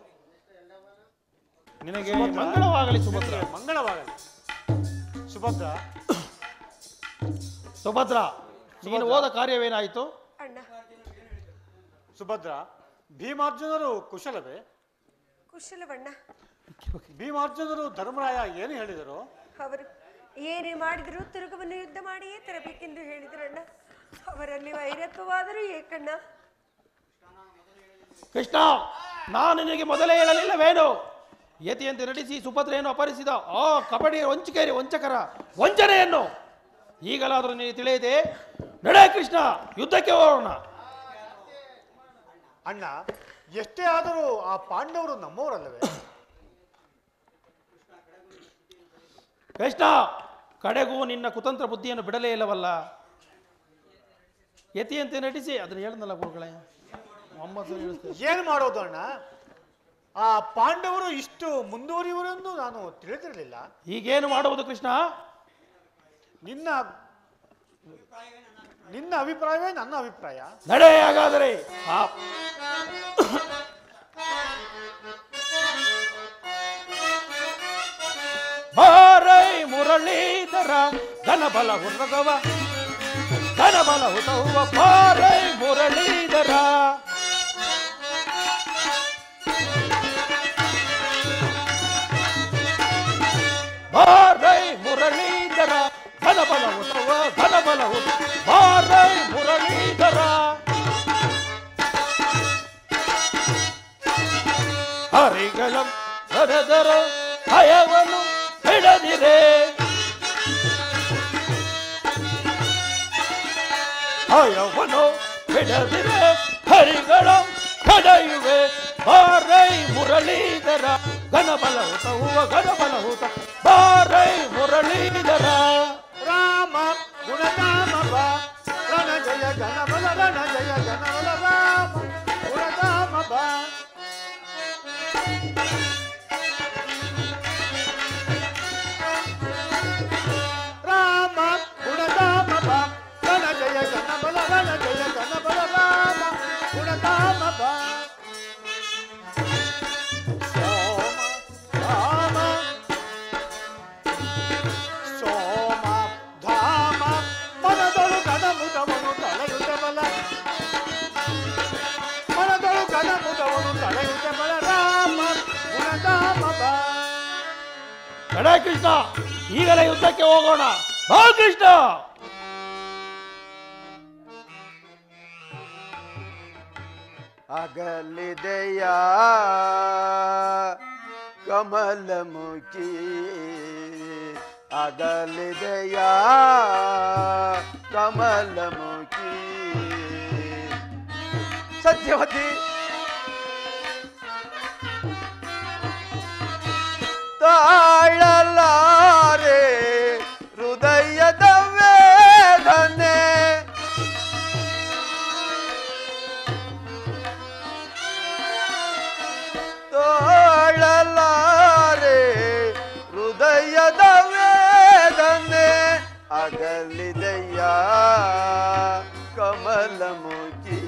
ನಿನಗೆ ಮಂಗಳವಾಗಲಿ ಸುಭದ್ರ. ಮಂಗಳವಾಗಲಿ ಸುಭದ್ರ. ಸುಭದ್ರ, ನೀನು ಹೋದ ಕಾರ್ಯವೇನಾಯಿತು? ಸುಭದ್ರ, ಭೀಮಾರ್ಜುನರು ಕುಶಲವೇ? ಕುಶಲವಣ್ಣ. ಭೀಮಾರ್ಜುನರು ಧರ್ಮರಾಯ ಏನು ಹೇಳಿದರು? ಅವರು ಏನೇ ಮಾಡಿದ್ರು ತಿರುಗವನ್ನು ಯುದ್ಧ ಮಾಡಿಯೇ ತರಬೇಕೆಂದು ಹೇಳಿದ್ರಣ್ಣ. ಅವರಲ್ಲಿ ವೈರತ್ವವಾದರೂ ಏಕಣ್ಣ. ಕೃಷ್ಣ, ನಾನು ನಿನಗೆ ಮೊದಲೇ ಹೇಳಲಿಲ್ಲವೇನು? ಯತಿಯಂತೆ ನಟಿಸಿ ಸುಭದ್ರೆಯನ್ನು ಅಪಹರಿಸಿದ ಆ ಕಬಡ್ಡಿಯ ವಂಚಕರ ವಂಚನೆಯನ್ನು ಈಗಲಾದರೂ ನೀನು ತಿಳಿಯದೆ. ನಡೆ ಕೃಷ್ಣ, ಯುದ್ಧಕ್ಕೆ ಹೋಗೋಣ. ಅಣ್ಣ, ಎಷ್ಟೇ ಆದರೂ ಆ ಪಾಂಡವರು ನಮ್ಮವರಲ್ಲವೇ? ಕೃಷ್ಣ, ಕಡೆಗೂ ನಿನ್ನ ಕುತಂತ್ರ ಬುದ್ಧಿಯನ್ನು ಬಿಡಲೇ ಇಲ್ಲವಲ್ಲ. ಯತಿಯಂತೆ ನಟಿಸಿ ಅದನ್ನು ಹೇಳಿದ್ನಲ್ಲ ಗುರುಗಳೇ. ಏನು ಮಾಡೋದು ಅಣ್ಣ? ಆ ಪಾಂಡವರು ಇಷ್ಟು ಮುಂದುವರಿಯುವರೆಂದು ನಾನು ತಿಳಿದಿರಲಿಲ್ಲ. ಈಗೇನು ಮಾಡುವುದು ಕೃಷ್ಣ? ನಿನ್ನ ಅಭಿಪ್ರಾಯವೇ ನನ್ನ ಅಭಿಪ್ರಾಯ. ನಡೆ ಹಾಗಾದರೆ. ಬಾರೈ ಮುರಳೀಧರ ಘನಬಲ ಹುರ್ರಗವ ಘನಬಲ ಹುತವ ಬಾರೈ ಮುರಳೀಧರ. ಬಾರೈ ಮುರಳೀಧರ ಘನಬಲ ಹುತವ ಘನಬಲ ಹುತ ಬಾರೈ ಮುರಳೀಧರ. ಹರಿಗಳಂ ಹರದರ ಭಯವನ್ನು ಬಿಡದಿರೆ. ಭಯವನ್ನು ಬಿಡದಿರೆ ಹರಿಗಳ ಕಡೆಯುವೆ. ಬಾರೈ ಮುರಳೀಧರ ಘನಬಲ ಹುತವ ಘನಬಲ ಹುತ ಬಾರೈ ಮುರಳೀಧರ. ರಾಮ ಗುಣಧಾಮ ಬಾ ರಣ ಜಯ ಘನಬಲ ರಣ ಜಯ ಘನಬಲ ರಾಮ ಗುಣಧಾಮ ಬಾ. ರಾಮ ಗುಣಧಾಮ ಬಾ ರಣ ಜಯ ಘನಬಲ ರಣ ಜಯ ಘನಬಲ ರಾಮ ಗುಣಧಾಮ ಬಾ. ನಡೆ ಕೃಷ್ಣ, ಈಗಲೇ ಯುದ್ಧಕ್ಕೆ ಹೋಗೋಣ. ಬಾ ಕೃಷ್ಣ. ಅಗಲಿದೆಯ ಕಮಲಮುಖಿ ಅಗಲಿದೆಯ ಕಮಲಮುಖಿ ಸತ್ಯವತಿ ತಾಳಲಾರೆ ಹೃದಯದ ವೇದನೆ ತಾಳಲಾರೆ ಹೃದಯದ ವೇದನೆ ಅಗಲಿದೆಯ ಕಮಲಮುಖಿ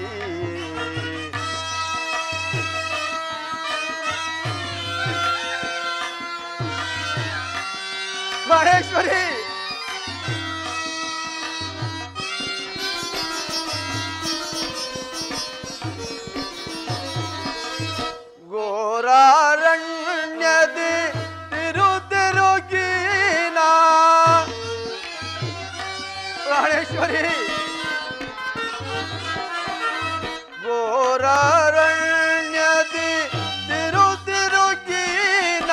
ಮಹೇಶ್ವರಿ ಘೋರಾರಣ್ಯದಿ ತಿರುಗಿನ ಪ್ರಾಣೇಶ್ವರಿ ಘೋರಾರಣ್ಯದಿ ತಿರುಗಿನ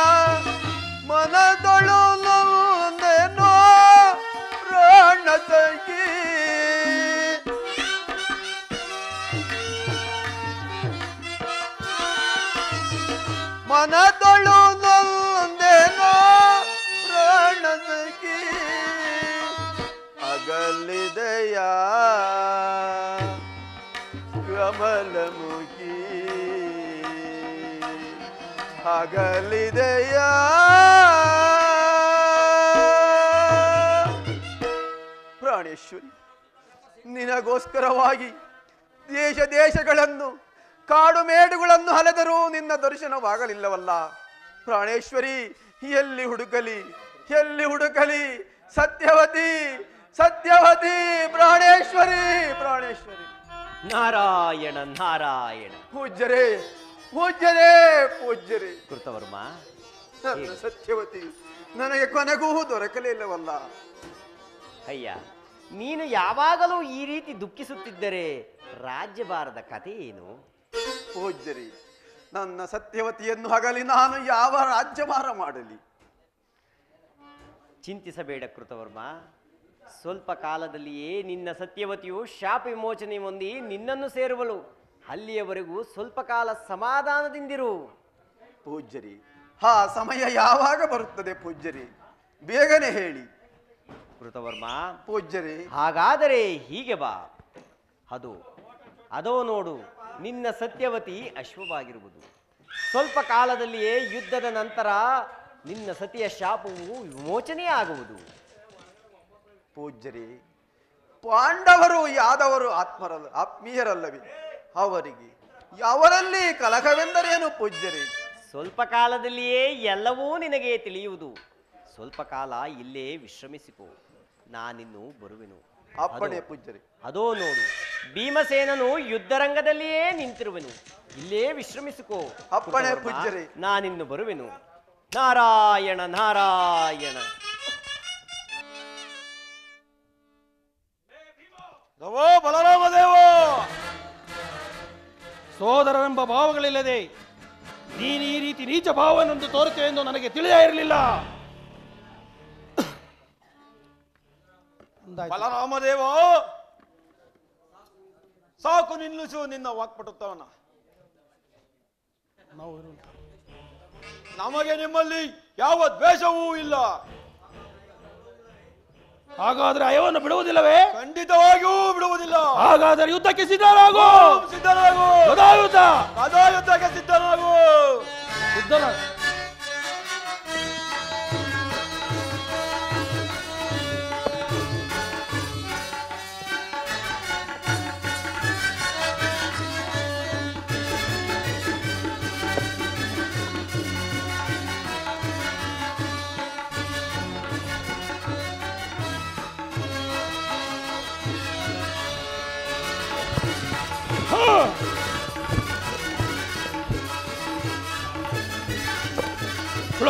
ಮನದೊಳು ನೊಂದೆನೋ ಪ್ರಾಣ ತಂಗಿ ಮನದೊಳು ನೊಂದೆನೋ ಪ್ರಾಣ ತಂಗಿ ಅಗಲಿದೆಯ ಕಮಲಮುಖಿ ಅಗಲಿದೆಯ ಪ್ರಾಣೇಶ್ವರಿ ನಿನಗೋಸ್ಕರವಾಗಿ ದೇಶ ದೇಶಗಳನ್ನು ಕಾಡು ಮೇಡುಗಳನ್ನು ಅಲೆದರೂ ನಿನ್ನ ದರ್ಶನವಾಗಲಿಲ್ಲವಲ್ಲ ಪ್ರಾಣೇಶ್ವರಿ ಎಲ್ಲಿ ಹುಡುಕಲಿ ಎಲ್ಲಿ ಹುಡುಕಲಿ ಸತ್ಯವತಿ ಸತ್ಯವತಿ ಪ್ರಾಣೇಶ್ವರಿ ಪ್ರಾಣೇಶ್ವರಿ ನಾರಾಯಣ ನಾರಾಯಣ ಪೂಜ್ಯರೇ ಪೂಜ್ಯರೇ ಪೂಜ್ಯರೇ ಕೃತವರ್ಮ ನನ್ನ ಸತ್ಯವತಿ ನನಗೆ ಕೊನೆಗೂ ದೊರಕಲಿಲ್ಲವಲ್ಲ ಅಯ್ಯ ನೀನು ಯಾವಾಗಲೂ ಈ ರೀತಿ ದುಃಖಿಸುತ್ತಿದ್ದರೆ ರಾಜ್ಯಭಾರದ ಕಥೆ ಏನು? ಪೂಜ್ಯರಿ ನನ್ನ ಸತ್ಯವತಿಯನ್ನು ಹಗಲಿ ನಾನು ಯಾವ ರಾಜ್ಯಭಾರ ಮಾಡಲಿ? ಚಿಂತಿಸಬೇಡ ಕೃತವರ್ಮ, ಸ್ವಲ್ಪ ಕಾಲದಲ್ಲಿಯೇ ನಿನ್ನ ಸತ್ಯವತಿಯು ಶಾಪ ವಿಮೋಚನೆ ಹೊಂದಿ ನಿನ್ನನ್ನು ಸೇರುವಳು. ಅಲ್ಲಿಯವರೆಗೂ ಸ್ವಲ್ಪ ಕಾಲ ಸಮಾಧಾನದಿಂದಿರು. ಪೂಜ್ಯರಿ ಆ ಸಮಯ ಯಾವಾಗ ಬರುತ್ತದೆ ಪೂಜ್ಯರಿ? ಬೇಗನೆ ಹೇಳಿ. ಕೃತವರ್ಮ ಪೂಜ್ಯರಿ ಹಾಗಾದರೆ ಹೀಗೆ ಬಾ. ಅದೋ ನೋಡು ನಿನ್ನ ಸತ್ಯವತಿ ಅಶ್ವವಾಗಿರುವುದು. ಸ್ವಲ್ಪ ಕಾಲದಲ್ಲಿಯೇ ಯುದ್ಧದ ನಂತರ ನಿನ್ನ ಸತಿಯ ಶಾಪವು ವಿಮೋಚನೆ ಆಗುವುದು. ಪೂಜ್ಯರಿ ಪಾಂಡವರು ಯಾದವರು ಆತ್ಮೀಯರಲ್ಲವೇ? ಅವರಲ್ಲಿ ಕಲಹವೆಂದರೇನು ಪೂಜ್ಯರಿ? ಸ್ವಲ್ಪ ಕಾಲದಲ್ಲಿಯೇ ಎಲ್ಲವೂ ನಿನಗೆ ತಿಳಿಯುವುದು. ಸ್ವಲ್ಪ ಕಾಲ ಇಲ್ಲೇ ವಿಶ್ರಮಿಸಿಕೋ, ನಾನಿನ್ನು ಬರುವೆನು. ಅಪ್ಪಣೆ ಪೂಜ್ಯರಿ. ಅದೋ ನೋಡು ಭೀಮಸೇನನು ಯುದ್ಧರಂಗದಲ್ಲಿಯೇ ನಿಂತಿರುವೆನು, ಇಲ್ಲೇ ವಿಶ್ರಮಿಸಿಕೋ. ಅಪ್ಪಣೆ ಪೂಜ್ಯರಿ. ನಾನಿನ್ನು ಬರುವೆನು. ನಾರಾಯಣ ನಾರಾಯಣ. ಬಲರಾಮ ದೇವ, ಸೋದರನೆಂಬ ಭಾವಗಳಿಲ್ಲದೆ ನೀನು ಈ ರೀತಿ ನೀಚ ಭಾವನೊಂದು ತೋರುತ್ತೆ ಎಂದು ನನಗೆ ತಿಳಿದೇ ಇರಲಿಲ್ಲ. ಬಲರಾಮದೇವ, ಸಾಕು ನಿಲ್ಲಿಸು ನಿನ್ನ ವಾಕ್ಪಟುತ್ವವನ್ನ. ನಮಗೆ ನಿಮ್ಮಲ್ಲಿ ಯಾವ ದ್ವೇಷವೂ ಇಲ್ಲ. ಹಾಗಾದ್ರೆ ಅಯವನ್ನು ಬಿಡುವುದಿಲ್ಲವೇ? ಖಂಡಿತವಾಗಿಯೂ ಬಿಡುವುದಿಲ್ಲ. ಹಾಗಾದರೆ ಯುದ್ಧಕ್ಕೆ ಸಿದ್ಧರಾಗು. ಸಿದ್ಧರಾಗು. ಗದಾ ಯುದ್ಧಕ್ಕೆ ಸಿದ್ಧರಾಗು.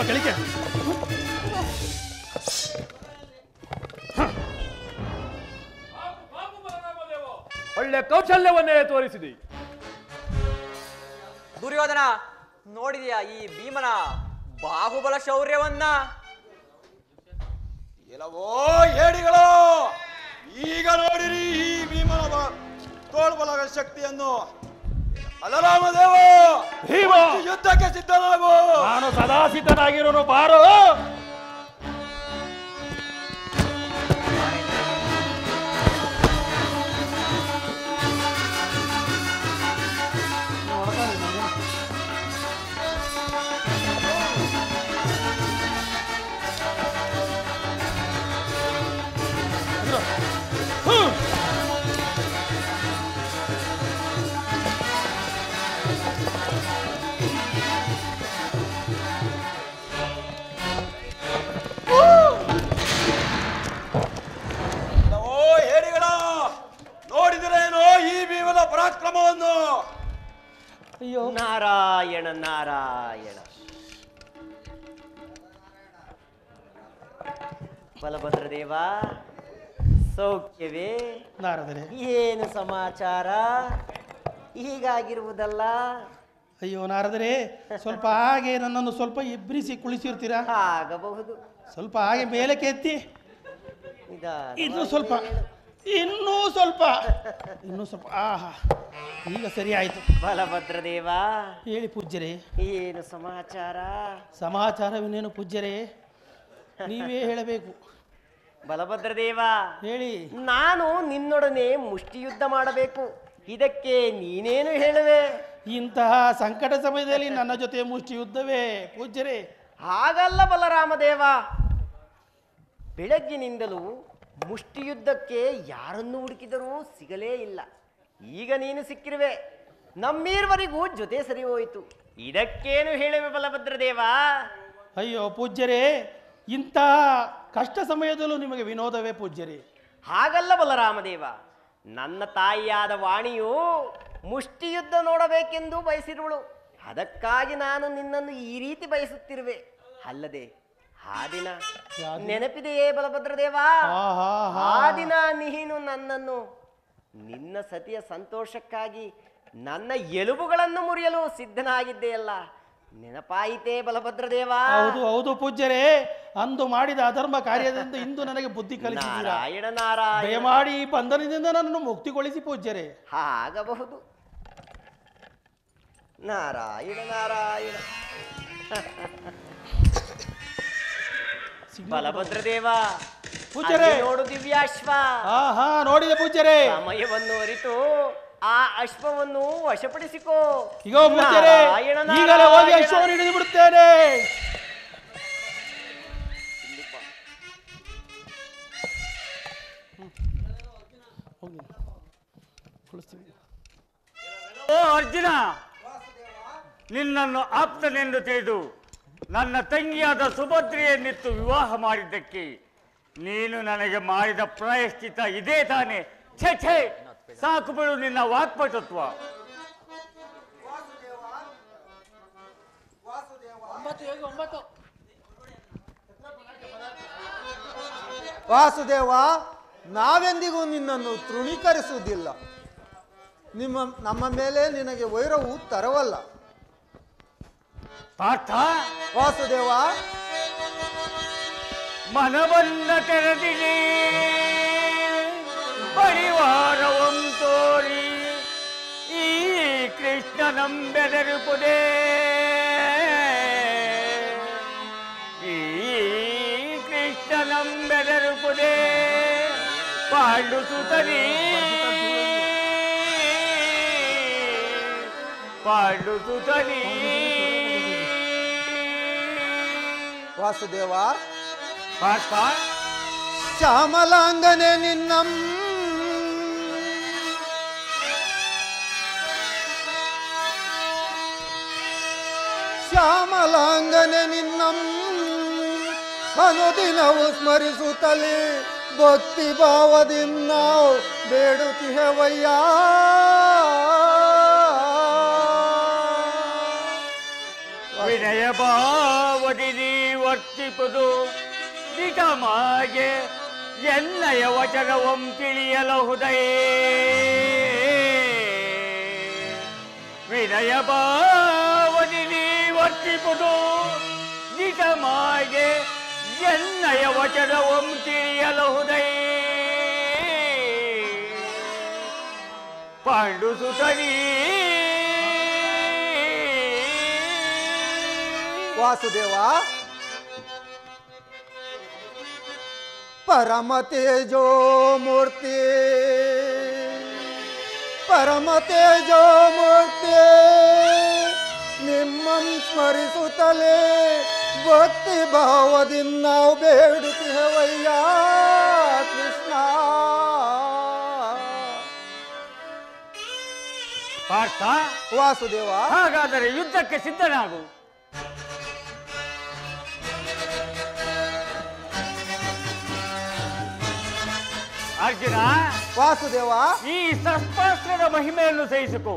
ಕೆಳಗೆ ಒಳ್ಳೆ ಕೌಶಲ್ಯವನ್ನೇ ತೋರಿಸಿದೆ. ದುರ್ಯೋಧನ, ನೋಡಿದೆಯಾ ಈ ಭೀಮನ ಬಾಹುಬಲ ಶೌರ್ಯವನ್ನ? ಎಲ್ಲವೋ ಹೇಡಿಗಳು, ಈಗ ನೋಡಿರಿ ಈ ಭೀಮನ ತೋಳ್ಬಲದ ಶಕ್ತಿಯನ್ನು. ಬಲರಾಮದೇವ, ಭೀಮ, ಯುದ್ಧಕ್ಕೆ ಸಿದ್ಧನಾಗು. ನಾನು ಸದಾ ಸಿದ್ಧನಾಗಿರೋನು, ಬಾರೋ. ನೋಡಿದ್ರೇನೋ ಈ ಭೀಮನ ಪರಾಕ್ರಮವನ್ನು? ಅಯ್ಯೋ ನಾರಾಯಣ ನಾರಾಯಣ. ಬಲಭದ್ರದೇವ, ಸೌಖ್ಯವೇ? ನಾರದರೆ, ಏನು ಸಮಾಚಾರ? ಹೀಗಾಗಿರುವುದಲ್ಲ. ಅಯ್ಯೋ ನಾರದರೆ, ಸ್ವಲ್ಪ ಹಾಗೆ ನನ್ನನ್ನು ಸ್ವಲ್ಪ ಇಬ್ರಿಸಿ ಕುಳಿಸಿರ್ತೀರಾ? ಆಗಬಹುದು. ಸ್ವಲ್ಪ ಹಾಗೆ ಮೇಲಕ್ಕೆ ಎತ್ತಿ. ಇನ್ನೂ ಸ್ವಲ್ಪ, ಇನ್ನೂ ಸ್ವಲ್ಪ. ಆಹಾ, ಈಗ ಸರಿ ಆಯ್ತು. ಬಲಭದ್ರದೇವ, ಹೇಳಿ ಪೂಜ್ಯರೇ. ಏನು ಸಮಾಚಾರ? ಸಮಾಚಾರವೇನೇನು ಪೂಜ್ಯರೇ, ನೀವೇ ಹೇಳಬೇಕು. ಬಲಭದ್ರದೇವ, ಹೇಳಿ. ನಾನು ನಿನ್ನೊಡನೆ ಮುಷ್ಟಿಯುದ್ಧ ಮಾಡಬೇಕು, ಇದಕ್ಕೆ ನೀನೇನು ಹೇಳುವೆ? ಇಂತಹ ಸಂಕಟ ಸಮಯದಲ್ಲಿ ನನ್ನ ಜೊತೆ ಮುಷ್ಟಿಯುದ್ಧವೇ ಪೂಜ್ಯರೇ? ಹಾಗಲ್ಲ ಬಲರಾಮದೇವ, ಬೆಳಗ್ಗಿನಿಂದಲೂ ಮುಷ್ಟಿಯುದ್ಧಕ್ಕೆ ಯಾರನ್ನು ಹುಡುಕಿದರೂ ಸಿಗಲೇ ಇಲ್ಲ. ಈಗ ನೀನು ಸಿಕ್ಕಿರುವೆ, ನಮ್ಮೀರ್ವರೆಗೂ ಜೊತೆ ಸರಿ ಹೋಯಿತು, ಇದಕ್ಕೇನು ಹೇಳುವೆ ಬಲಭದ್ರದೇವ? ಅಯ್ಯೋ ಪೂಜ್ಯರೇ, ಇಂತಹ ಕಷ್ಟ ಸಮಯದಲ್ಲೂ ನಿಮಗೆ ವಿನೋದವೇ ಪೂಜ್ಯರೇ? ಹಾಗಲ್ಲ ಬಲರಾಮದೇವ, ನನ್ನ ತಾಯಿಯಾದ ವಾಣಿಯು ಮುಷ್ಟಿಯುದ್ಧ ನೋಡಬೇಕೆಂದು ಬಯಸಿರುವಳು, ಅದಕ್ಕಾಗಿ ನಾನು ನಿನ್ನನ್ನು ಈ ರೀತಿ ಬಯಸುತ್ತಿರುವೆ. ಅಲ್ಲದೆ ಆ ದಿನ ನೆನಪಿದೆಯೇ ಬಲಭದ್ರದೇವ? ಆ ದಿನ ನೀನು ನನ್ನನ್ನು ನಿನ್ನ ಸತಿಯ ಸಂತೋಷಕ್ಕಾಗಿ ನನ್ನ ಎಲುಬುಗಳನ್ನು ಮುರಿಯಲು ಸಿದ್ಧನಾಗಿದ್ದೆಯಲ್ಲ, ನೆನಪಾಯಿತೇ ಬಲಭದ್ರದೇವ? ಹೌದು ಹೌದು ಪೂಜ್ಯರೇ, ಅಂದು ಮಾಡಿದ ಅಧರ್ಮ ಕಾರ್ಯದಿಂದ ಇಂದು ನನಗೆ ಬುದ್ಧಿ ಕಲಿಸಿದ್ದೀರಾ. ನಾರಾಯಣ ನಾರಾಯಣ, ದಯಮಾಡಿ ಈ ಬಂಧನದಿಂದ ನನ್ನನ್ನು ಮುಕ್ತಿಗೊಳಿಸಿ ಪೂಜ್ಯರೇ. ಆಗಬಹುದು. ನಾರಾಯಣ ನಾರಾಯಣ. ಬಲಭದ್ರದೇವ, ಪೂಜ್ಯರೇ, ನೋಡು ದಿವ್ಯಾಶ್ವ. ಆಹಾ, ನೋಡಿದೆ ಪೂಜ್ಯರೇ. ಸಮಯವನ್ನು ಅರಿತು ಆ ಅಶ್ವವನ್ನು ವಶಪಡಿಸಿಕೋ. ಈಗ ಪೂಜ್ಯರೇ, ಈಗಲೇ ಹೋಗಿ ಅಶ್ವವನ್ನು ಹಿಡಿದು ಬಿಡುತ್ತೇನೆ. ಓ ಅರ್ಜುನ, ನಿನ್ನನ್ನು ಆಪ್ತನೆಂದು ತಿಳಿದು ನನ್ನ ತಂಗಿಯಾದ ಸುಭದ್ರೆಯನ್ನಿತ್ತು ವಿವಾಹ ಮಾಡಿದ್ದಕ್ಕೆ ನೀನು ನನಗೆ ಮಾಡಿದ ಪ್ರಾಯಶ್ಚಿತ ಇದೇ ತಾನೆ? ಛೇ ಛೇ, ಸಾಕು ಬಿಡು ನಿನ್ನ ವಾಕ್ಪಟುತ್ವ. ವಾಸುದೇವ, ನಾವೆಂದಿಗೂ ನಿನ್ನನ್ನು ತೃಣೀಕರಿಸುವುದಿಲ್ಲ. ನಮ್ಮ ಮೇಲೆ ನಿನಗೆ ವೈರವು ತರವಲ್ಲ. ಪಾರ್ಥ, ವಾಸುದೇವ, ಮನವನ್ನ ತೆರೆದಿಗೆ ಪರಿವಾರವಂ ತೋರಿ ಈ ಕೃಷ್ಣನಂಬೆದರುಪುದೇ, ಈ ಕೃಷ್ಣನಂಬೆದರುಪುದೇ ಪಾಂಡು ಸುತನಿ, ಪಾಂಡು ಸುತನಿ. ವಾಸುದೇವ, ಪಾರ್ಥ, ಶ್ಯಾಮಲಾಂಗನೆ ನಿನ್ನಂ ಶ್ಯಾಮಲಾಂಗನೆ ನಿನ್ನಂ ಅನುದಿನವು ಸ್ಮರಿಸುತ್ತಲೇ ಭಕ್ತಿ ಭಾವದಿಂದ ನಾವು ಬೇಡುತ್ತಿಹವಯ್ಯ. ವಿನಯ ಭಾವದಿ ವರ್ತಿಪುದು ನಿಜಮಾಗೆ ಎನ್ನಯ ವಚನವಂ ತಿಳಿಯಲಹುದಯೇ. ವಿನಯ ಭಾವನೆ ವರ್ತಿಪುದು ನಿಜಮಾಗೆ ಎನ್ನಯ ವಚನವಂ ತಿಳಿಯಲಹುದೈ ಪಾಂಡು ಸುತನಿ ವಾಸುದೇವ ಪರಮ ತೇಜೋ ಮೂರ್ತಿ ನಿಮ್ಮಂ ಸ್ಮರಿಸುತ್ತಲೇ ಭಕ್ತಿ ಭಾವದಿಂದ ನಾವು ಬೇಡುತ್ತೇವಯ್ಯ ಕೃಷ್ಣ. ಪಾರ್ಥ, ವಾಸುದೇವ, ಹಾಗಾದರೆ ಯುದ್ಧಕ್ಕೆ ಸಿದ್ಧನಾಗು. ಅರ್ಜುನ, ವಾಸುದೇವ, ಈ ಶಸ್ತ್ರಾಸ್ತ್ರದ ಮಹಿಮೆಯನ್ನು ಸಹಿಸಿಕೋ.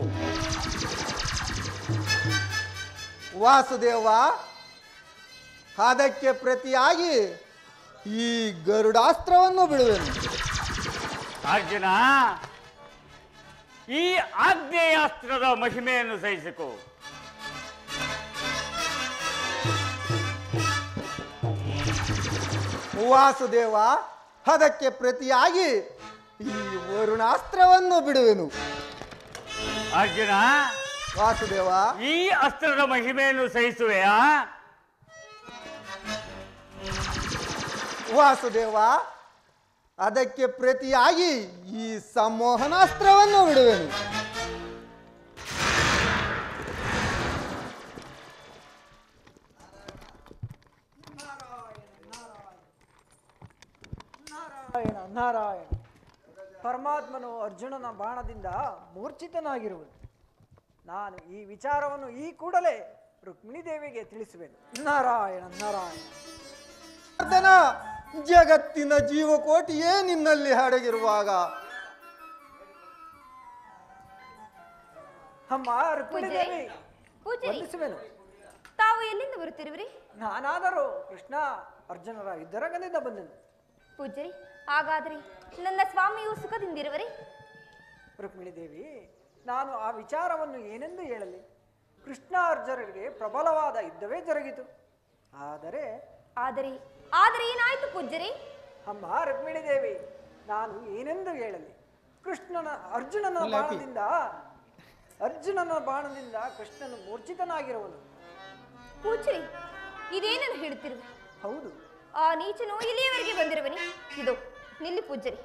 ವಾಸುದೇವ, ಅದಕ್ಕೆ ಪ್ರತಿಯಾಗಿ ಈ ಗರುಡಾಸ್ತ್ರವನ್ನು ಬಿಡುವೆನು. ಅರ್ಜುನ, ಈ ಆಗ್ನೇಯಾಸ್ತ್ರದ ಮಹಿಮೆಯನ್ನು ಸಹಿಸಿಕೋ. ವಾಸುದೇವ, ಅದಕ್ಕೆ ಪ್ರತಿಯಾಗಿ ಈ ವರುಣಾಸ್ತ್ರವನ್ನು ಬಿಡುವೆನು. ಅರ್ಜುನ, ವಾಸುದೇವ, ಈ ಅಸ್ತ್ರದ ಮಹಿಮೆಯನ್ನು ಸಹಿಸುವೆಯಾ? ವಾಸುದೇವ, ಅದಕ್ಕೆ ಪ್ರತಿಯಾಗಿ ಈ ಸಂಮೋಹನಾಸ್ತ್ರವನ್ನು ಬಿಡುವೆನು. ನಾರಾಯಣ ನಾರಾಯಣ. ಪರಮಾತ್ಮನು ಅರ್ಜುನನ ಬಾಣದಿಂದ ಮೂರ್ಛಿತನಾಗಿರುವುದು. ನಾನು ಈ ವಿಚಾರವನ್ನು ಈ ಕೂಡಲೇ ರುಕ್ಮಿಣಿ ದೇವಿಗೆ ತಿಳಿಸುವೆನು. ನಾರಾಯಣ ನಾರಾಯಣ. ಜಗತ್ತಿನ ಜೀವಕೋಟಿಯೇ ನಿನ್ನಲ್ಲಿ ಅಡಗಿರುವಾಗ ಅಮ್ಮ ರುಕ್ಮಿಣಿ ದೇವಿ, ವಂದಿಸುವೆನು. ತಾವು ಎಲ್ಲಿಂದ ಬರುತ್ತಿರುವಿರಿ? ನಾನಾದರೂ ಕೃಷ್ಣ ಅರ್ಜುನರ ಯುದ್ಧರಂಗದಿಂದ ಬಂದೆನು. ಪೂಜ್ಯರಿ, ಹಾಗಾದರೆ ನನ್ನ ಸ್ವಾಮಿಯು ಸುಖದಿಂದಿರುವರೆ? ರುಕ್ಮಿಣಿ ದೇವಿ, ನಾನು ಆ ವಿಚಾರವನ್ನು ಏನೆಂದು ಹೇಳಲಿ? ಕೃಷ್ಣ ಅರ್ಜುನರಿಗೆ ಪ್ರಬಲವಾದ ಯುದ್ಧವೇ ಜರುಗಿತು. ಆದರೆ ಏನಾಯ್ತು ಪೂಜ್ಯರಿ? ಅಮ್ಮ ರುಕ್ಮಿಣಿ ದೇವಿ, ನಾನು ಏನೆಂದು ಹೇಳಲಿ? ಅರ್ಜುನನ ಬಾಣದಿಂದ ಕೃಷ್ಣನು ಮೂರ್ಛಿತನಾಗಿರುವನು. ಪೂಜ್ಯರಿ, ಇದೇನನ್ನು ಹೇಳುತ್ತಿರುವೆ? ಹೌದು. ಆ ನೀಚನು ಇಲ್ಲಿಯವರೆಗೆ ಬಂದಿರುವನಿ? ಇದು ನಿಲ್ಲಿ ಪೂಜ್ಯರಿ.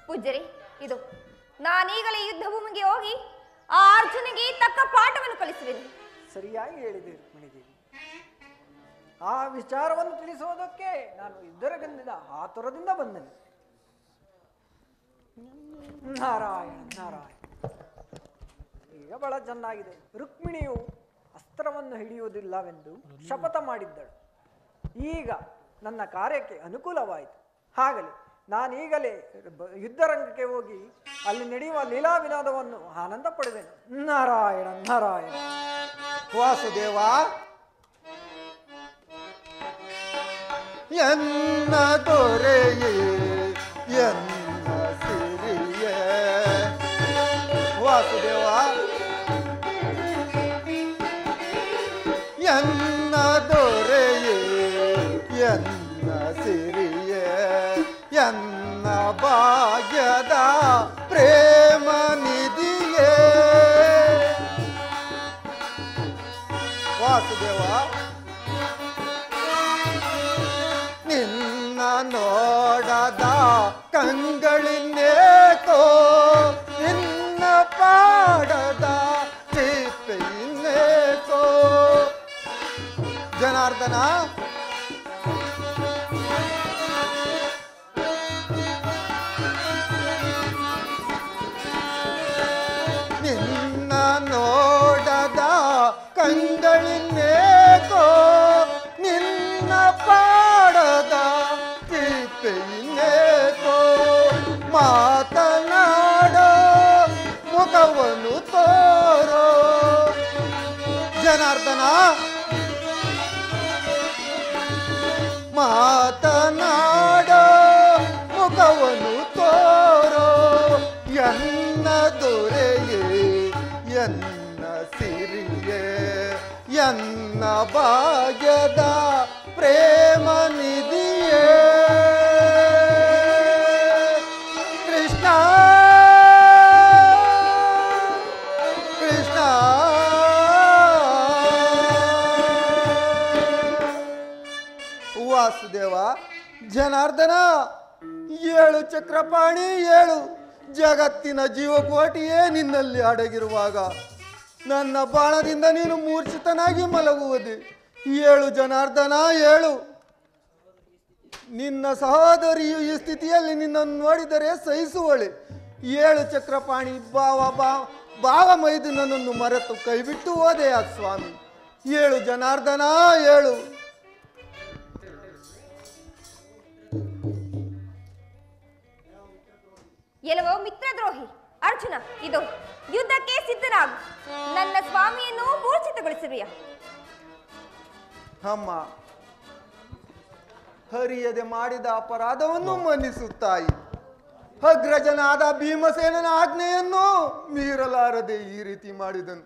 ಪೂಜ್ಯರಿ, ಇದು ನಾನೀಗಲೇ ಯುದ್ಧ ಭೂಮಿಗೆ ಹೋಗಿ ಆ ಅರ್ಜುನಿಗೆ ತಕ್ಕ ಪಾಠವನ್ನು ಕಲಿಸುವೆನು. ಸರಿಯಾಗಿ ಹೇಳಿದೆ ರುಕ್ಮಿಣಿದೇವಿ. ಆ ವಿಚಾರವನ್ನು ತಿಳಿಸುವುದಕ್ಕೆ ನಾನು ಯುದ್ಧರಂಗದಿಂದ ಆತುರದಿಂದ ಬಂದೆನು. ನಾರಾಯಣ ನಾರಾಯಣ. ಈಗ ಬಹಳ ಚೆನ್ನಾಗಿದೆ. ರುಕ್ಮಿಣಿಯು ಅಸ್ತ್ರವನ್ನು ಹಿಡಿಯುವುದಿಲ್ಲವೆಂದು ಶಪಥ ಮಾಡಿದ್ದಳು. ಈಗ ನನ್ನ ಕಾರ್ಯಕ್ಕೆ ಅನುಕೂಲವಾಯಿತು. ಹಾಗಲಿ ನಾನೀಗಲೇ ಯುದ್ಧರಂಗಕ್ಕೆ ಹೋಗಿ ಅಲ್ಲಿ ನಡೆಯುವ ಲೀಲಾ ವಿನೋದವನ್ನು ಆನಂದ ಪಡೆದೆನು. ನಾರಾಯಣ ನಾರಾಯಣ. ವಾಸುದೇವ, ಎನ್ನ ದೊರೆಯೇ ಎನ್ನ ಸಿರಿಯೇ. ವಾಸುದೇವ, ಎನ್ನ ದೊರೆಯೇ ಎನ್ನ ಸಿರಿಯೇ ಎನ್ನ ಭಾಗ್ಯದ ಪ್ರೇಮ ನಿಧಿಯೇ. ವಾಸುದೇವ, ನಿನ್ನ ನೋಡದ ಕಂಗಳಿನ್ನೇಕೋ, ನಿನ್ನ ಪಾಡದ ಚಿಪ್ಪೆಯನ್ನೇಕೋ. ಜನಾರ್ದನ, ನಿನ್ನ ನೋಡದ ಕಂಗಳಿನ್ನೇಕೋ, ನಿನ್ನ ಪಾಡದ ಚಿಪ್ಪೆಯನ್ನೇಕೋ. ಮಾತನಾಡೋ ಮುಖವನ್ನು ತೋರೋ. ಜನಾರ್ದನ, ಮಾತನಾಡೋ ಮುಖವನ್ನು ತೋರೋ ಎನ್ನ ದೊರೆಯೇ ಎನ್ನ ಸಿರಿಯೇ ಎನ್ನ ಭಾಗ್ಯದ ಪ್ರೇಮ ನಿಧಿಯೇ ಕೃಷ್ಣ ಕೃಷ್ಣ ವಾಸುದೇವ ಜನಾರ್ದನ ಏಳು ಚಕ್ರಪಾಣಿ ಏಳು ಜಗತ್ತಿನ ಜೀವಕೋಟಿಯೇ ನಿನ್ನಲ್ಲಿ ಅಡಗಿರುವಾಗ ನನ್ನ ಬಾಣದಿಂದ ನೀನು ಮೂರ್ಛಿತನಾಗಿ ಮಲಗುವುದೇ ಏಳು ಜನಾರ್ದನ ಏಳು. ನಿನ್ನ ಸಹೋದರಿಯು ಈ ಸ್ಥಿತಿಯಲ್ಲಿ ನಿನ್ನನ್ನು ನೋಡಿದರೆ ಸಹಿಸುವಳೆ. ಏಳು ಚಕ್ರಪಾಣಿ ಭಾವ ಮೈದುನನನ್ನು ಮರೆತು ಕೈಬಿಟ್ಟು ಹೋದೆಯ ಸ್ವಾಮಿ. ಏಳು ಜನಾರ್ದನ ಏಳು. ಎಲ್ಲವೋ ಮಿತ್ರದ್ರೋಹಿ ಅರ್ಜುನ, ಇದು ಯುದ್ಧಕ್ಕೆ ಸಿದ್ಧನಾಗು. ನನ್ನ ಸ್ವಾಮಿಯನ್ನು ಮೂರ್ಛಿತಗೊಳಿಸಿರುವೆಯ? ಅಮ್ಮ, ಹರಿಯದೆ ಮಾಡಿದ ಅಪರಾಧವನ್ನು ಮನ್ನಿಸುತ್ತಾಯಿ. ಅಗ್ರಜನಾದ ಭೀಮಸೇನನ ಆಜ್ಞೆಯನ್ನು ಮೀರಲಾರದೆ ಈ ರೀತಿ ಮಾಡಿದನು.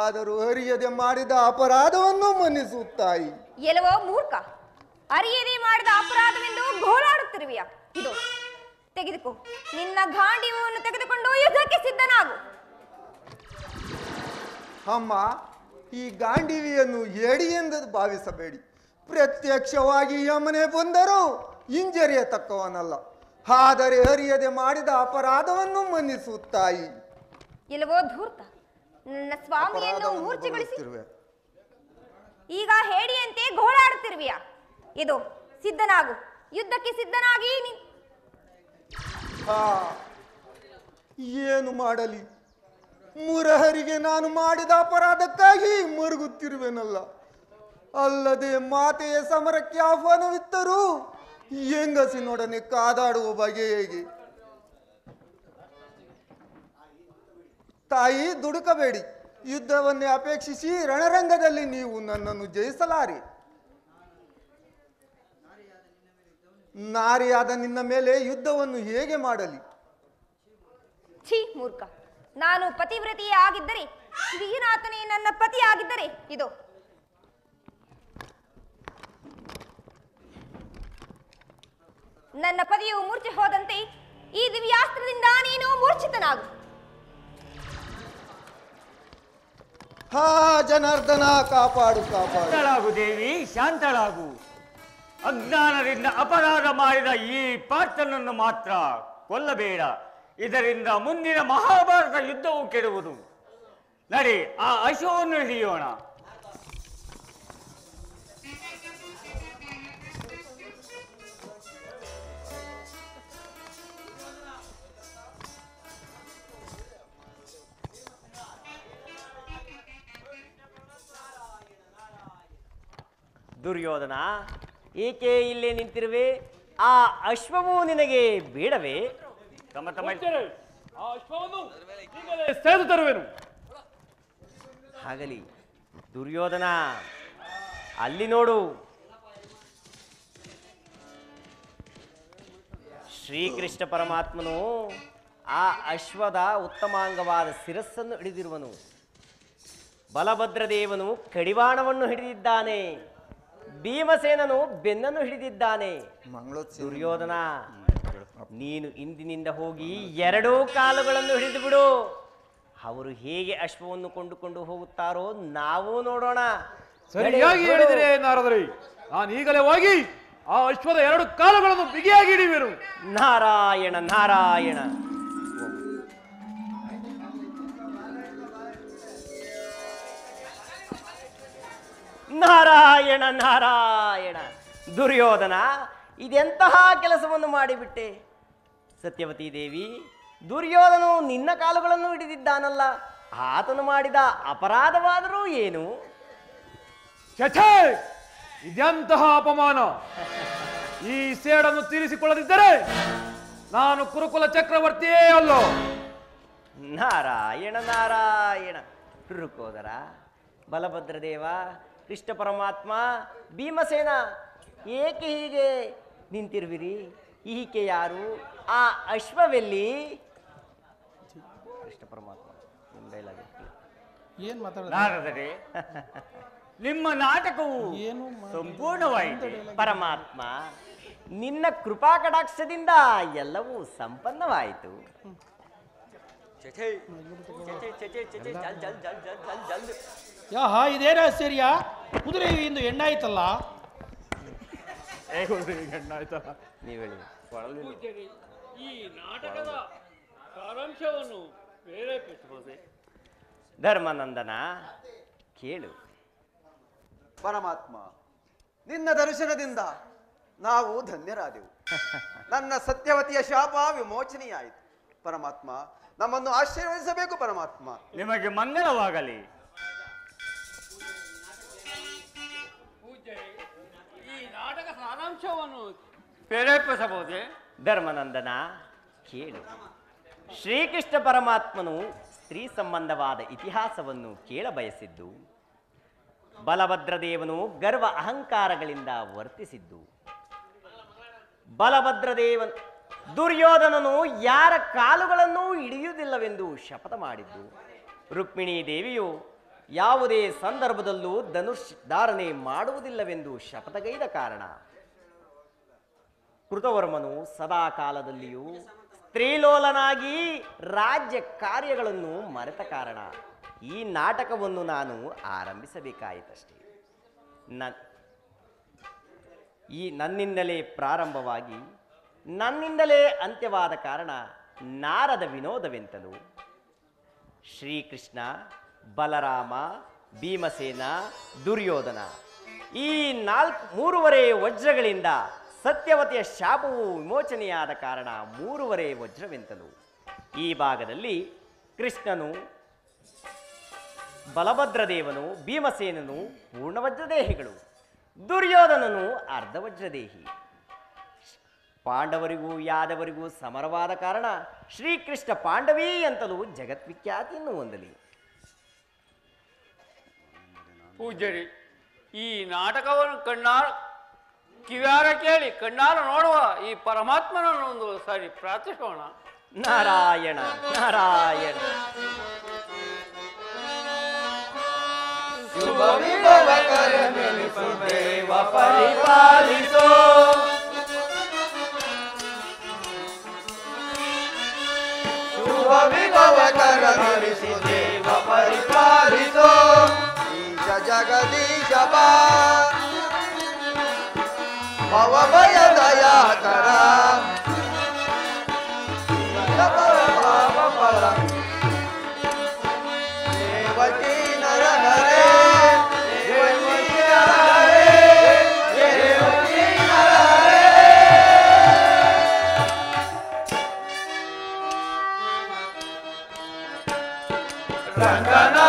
ಆದರೂ ಹರಿಯದೆ ಮಾಡಿದ ಅಪರಾಧವನ್ನು ಮನ್ನಿಸುತ್ತಾಯಿ. ಎಲ್ಲವೋ ಮೂರ್ಖ, ಅರಿಯದೆ ಮಾಡಿದ ಅಪರಾಧವೆಂದು ಗೋಳಾಡುತ್ತಿರುವೆಯ? ಇದು ತೆಗೆದುಕೋ, ನಿನ್ನ ಗಾಂಡೀವವನ್ನು ತೆಗೆದುಕೊಂಡು ಯುದ್ಧಕ್ಕೆ ಸಿದ್ಧನಾಗು. ಅಮ್ಮ, ಈ ಗಾಂಡೀವಿಯನ್ನು ಏಡಿ ಎಂದು ಭಾವಿಸಬೇಡಿ. ಪ್ರತ್ಯಕ್ಷವಾಗಿ ಯಮನೆ ಬಂದರೂ ಹಿಂಜರಿಯತಕ್ಕವನಲ್ಲ. ಆದರೆ ಹರಿಯದೆ ಮಾಡಿದ ಅಪರಾಧವನ್ನು ಮನ್ನಿಸುತ್ತಾಯಿ. ಎಲ್ಲವೋ ಧೂರ್ತ, ನನ್ನ ಸ್ವಾಮಿಯನ್ನು ಮೂರ್ಛೆಗೊಳಿಸಿ ಈಗ ಹೇಡಿಯಂತೆ ಗೋಳಾಡುತ್ತಿರುವೆಯ? ಇದು ಸಿದ್ಧನಾಗು, ಯುದ್ಧಕ್ಕೆ ಸಿದ್ಧನಾಗಿ. ಏನು ಮಾಡಲಿ? ಮುರಹರಿಗೆ ನಾನು ಮಾಡಿದ ಅಪರಾಧಕ್ಕಾಗಿ ಮರುಗುತ್ತಿರುವೆನಲ್ಲ. ಅಲ್ಲದೆ ಮಾತೆಯ ಸಮರಕ್ಕೆ ಆಹ್ವಾನವಿತ್ತರೂ ಹೆಂಗಸಿನೊಡನೆ ಕಾದಾಡುವ ಬಗೆ ಹೇಗೆ? ತಾಯಿ, ದುಡುಕಬೇಡಿ. ಯುದ್ಧವನ್ನೇ ಅಪೇಕ್ಷಿಸಿ ರಣರಂಗದಲ್ಲಿ ನೀವು ನನ್ನನ್ನು ಜಯಿಸಲಾರಿ. ನಾರಿಯಾದ ನಿನ್ನ ಮೇಲೆ ಯುದ್ಧವನ್ನು ಹೇಗೆ ಮಾಡಲಿ? ಛೀ ಮೂರ್ಖ, ನಾನು ಪತಿವ್ರತಿಯೇ ಆಗಿದ್ದರೆ, ಶ್ರೀನಾಥನೇ ನನ್ನ ಪತಿ ಆಗಿದ್ದರೆ, ಇದು ನನ್ನ ಪತಿಯು ಮೂರ್ಛೆ ಹೋದಂತೆ ಈ ದಿವ್ಯಾಸ್ತ್ರದಿಂದ ನೀನು ಮೂರ್ಛಿತನಾಗು. ಹಾ ಜನಾರ್ದನ, ಕಾಪಾಡು ಕಾಪಾಡು. ಶಾಂತಳಾಗು ದೇವಿ, ಶಾಂತಳಾಗು. ಅಜ್ಞಾನದಿಂದ ಅಪರಾಧ ಮಾಡಿದ ಈ ಪಾರ್ಥನನ್ನು ಮಾತ್ರ ಕೊಲ್ಲಬೇಡ. ಇದರಿಂದ ಮುಂದಿನ ಮಹಾಭಾರತ ಯುದ್ಧವು ಕೆಡುವುದು. ನಡಿ, ಆ ಅಶ್ವವನ್ನು ಹಿಡಿಯೋಣ. ದುರ್ಯೋಧನ, ಏಕೆ ಇಲ್ಲೇ ನಿಂತಿರುವೆ? ಆ ಅಶ್ವವು ನಿನಗೆ ಬೇಡವೇ? ಸೇದು ತರುವೆನು. ಹಾಗಲಿ ದುರ್ಯೋಧನ, ಅಲ್ಲಿ ನೋಡು. ಶ್ರೀಕೃಷ್ಣ ಪರಮಾತ್ಮನು ಆ ಅಶ್ವದ ಉತ್ತಮಾಂಗವಾದ ಶಿರಸ್ಸನ್ನು ಹಿಡಿದಿರುವನು. ಬಲಭದ್ರದೇವನು ಕಡಿವಾಣವನ್ನು ಹಿಡಿದಿದ್ದಾನೆ. ಭೀಮಸೇನನು ಬೆನ್ನನ್ನು ಹಿಡಿದಿದ್ದಾನೆ. ದುರ್ಯೋಧನ, ನೀನು ಇಂದಿನಿಂದ ಹೋಗಿ ಎರಡೂ ಕಾಲುಗಳನ್ನು ಹಿಡಿದು ಬಿಡು. ಅವರು ಹೇಗೆ ಅಶ್ವವನ್ನು ಕೊಂಡುಕೊಂಡು ಹೋಗುತ್ತಾರೋ ನಾವು ನೋಡೋಣ. ಸರಿಯಾಗಿ ಹೇಳಿದರೆ ನಾರದರೇ, ನಾನು ಈಗಲೇ ಹೋಗಿ ಆ ಅಶ್ವದ ಎರಡು ಕಾಲುಗಳನ್ನು ಬಿಗಿಯಾಗಿ ಹಿಡಿಯುವೆನು. ನಾರಾಯಣ ನಾರಾಯಣ. ನಾರಾಯಣ ನಾರಾಯಣ. ದುರ್ಯೋಧನ, ಇದೆಂತಹ ಕೆಲಸವನ್ನು ಮಾಡಿಬಿಟ್ಟೆ. ಸತ್ಯವತಿ ದೇವಿ, ದುರ್ಯೋಧನು ನಿನ್ನ ಕಾಲುಗಳನ್ನು ಹಿಡಿದಿದ್ದಾನಲ್ಲ, ಆತನು ಮಾಡಿದ ಅಪರಾಧವಾದರೂ ಏನು? ಛೇ, ಇದೆಂತಹ ಅಪಮಾನ! ಈ ಸೇಡನ್ನು ತೀರಿಸಿಕೊಳ್ಳದಿದ್ದರೆ ನಾನು ಕುರುಕುಲ ಚಕ್ರವರ್ತಿಯೇ ಅಲ್ಲೋ. ನಾರಾಯಣ ನಾರಾಯಣ. ಋಕೋದರ, ಬಲಭದ್ರದೇವ, ಕೃಷ್ಣ ಪರಮಾತ್ಮ, ಭೀಮಸೇನ, ಏಕೆ ಹೀಗೆ ನಿಂತಿರುವಿರಿ? ಈಕೆ ಯಾರು? ಆ ಅಶ್ವವೆಲ್ಲಿ? ಕೃಷ್ಣ ಪರಮಾತ್ಮ ನಿಮ್ಮ ಡೈಲಾಗ್ ಏನ್ ಮಾತಾಡ ನಾರದರೆ ನಿಮ್ಮ ನಾಟಕವು ಸಂಪೂರ್ಣವಾಯಿತು. ಪರಮಾತ್ಮ, ನಿನ್ನ ಕೃಪಾ ಕಟಾಕ್ಷದಿಂದ ಎಲ್ಲವೂ ಸಂಪನ್ನವಾಯಿತು. ಯಾಹಾ ಇದೇನ ಆಶ್ಚರ್ಯ, ಕುದುರೆಯು ಇಂದು ಎಣ್ಣಾಯ್ತಲ್ಲ. ನೀವು ಹೇಳಿ. ಈ ನಾಟಕದ ಸಾರಾಂಶವನ್ನು ಪ್ರೇರೇಪಿಸಬಹುದೇ? ಧರ್ಮನಂದನ, ಕೇಳು. ಪರಮಾತ್ಮ, ನಿನ್ನ ದರ್ಶನದಿಂದ ನಾವು ಧನ್ಯರಾದೆವು. ನನ್ನ ಸತ್ಯವತಿಯ ಶಾಪ ವಿಮೋಚನೆಯಾಯಿತು. ಪರಮಾತ್ಮ, ನಮ್ಮನ್ನು ಆಶೀರ್ವದಿಸಬೇಕು. ಪರಮಾತ್ಮ, ನಿಮಗೆ ಮಂಗಳವಾಗಲಿ. ಈ ನಾಟಕ ಸಾರಾಂಶವನ್ನು ಪ್ರೇರೇಪಿಸಬಹುದೇ? ಧರ್ಮನಂದನ, ಕೇಳು. ಶ್ರೀಕೃಷ್ಣ ಪರಮಾತ್ಮನು ಸ್ತ್ರೀ ಸಂಬಂಧವಾದ ಇತಿಹಾಸವನ್ನು ಕೇಳಬಯಸಿದ್ದು, ಬಲಭದ್ರದೇವನು ಗರ್ವ ಅಹಂಕಾರಗಳಿಂದ ವರ್ತಿಸಿದ್ದು, ಬಲಭದ್ರದೇವನ್ ದುರ್ಯೋಧನನು ಯಾರ ಕಾಲುಗಳನ್ನು ಹಿಡಿಯುವುದಿಲ್ಲವೆಂದು ಶಪಥ ಮಾಡಿದ್ದು, ರುಕ್ಮಿಣೀ ದೇವಿಯು ಯಾವುದೇ ಸಂದರ್ಭದಲ್ಲೂ ಧನುಷ್ ಧಾರಣೆ ಮಾಡುವುದಿಲ್ಲವೆಂದು ಶಪಥಗೈದ ಕಾರಣ, ಕೃತವರ್ಮನು ಸದಾ ಕಾಲದಲ್ಲಿಯೂ ಸ್ತ್ರೀಲೋಲನಾಗಿ ರಾಜ್ಯ ಕಾರ್ಯಗಳನ್ನು ಮರೆತ ಕಾರಣ ಈ ನಾಟಕವನ್ನು ನಾನು ಆರಂಭಿಸಬೇಕಾಯಿತಷ್ಟೇ. ನನ್ನಿಂದಲೇ ಪ್ರಾರಂಭವಾಗಿ ನನ್ನಿಂದಲೇ ಅಂತ್ಯವಾದ ಕಾರಣ ನಾರದ ವಿನೋದವೆಂತಲೂ, ಶ್ರೀಕೃಷ್ಣ, ಬಲರಾಮ, ಭೀಮಸೇನ, ದುರ್ಯೋಧನ ಈ 3.5 ವಜ್ರಗಳಿಂದ ಸತ್ಯವತಿಯ ಶಾಪವು ವಿಮೋಚನೆಯಾದ ಕಾರಣ 3.5 ವಜ್ರವೆಂತಲೂ, ಈ ಭಾಗದಲ್ಲಿ ಕೃಷ್ಣನು, ಬಲಭದ್ರದೇವನು, ಭೀಮಸೇನನು ಪೂರ್ಣವಜ್ರದೇಹಿಗಳು, ದುರ್ಯೋಧನನು ಅರ್ಧವಜ್ರದೇಹಿ. ಪಾಂಡವರಿಗೂ ಯಾದವರಿಗೂ ಸಮರವಾದ ಕಾರಣ ಶ್ರೀಕೃಷ್ಣ ಪಾಂಡವೀ ಅಂತಲೂ ಜಗತ್ವಿಖ್ಯಾತಿಯನ್ನು ಹೊಂದಲಿ. ಪೂಜ್ಯರಿ, ಈ ನಾಟಕವನ್ನು ಕಿವ್ಯಾರ ಕೇಳಿ ಕಣ್ಣಾರ ನೋಡುವ ಈ ಪರಮಾತ್ಮನನ್ನು ಒಂದು ಸಾರಿ ಪ್ರಾರ್ಥಿಸೋಣ. ನಾರಾಯಣ ನಾರಾಯಣ. ಶುಭ ವಿಭವ ಕರನೆನಿಸು ದೇವ ಪರಿಪಾಲಿಸೋ, ಶುಭ ವಿಭವ ಕರನೆನಿಸು ದೇವ ಪರಿಪಾಲಿಸೋ, ಈಶ ಜಗದೀಶ ಭವ ಭಯ ದಯಾಕರ ದೇವಕೀ ನರ ಹರೇ, ದೇವಕೀ ನರ ಹರೇ, ದೇವಕೀ ನರ ಹರೇ. ರಂಗನಾ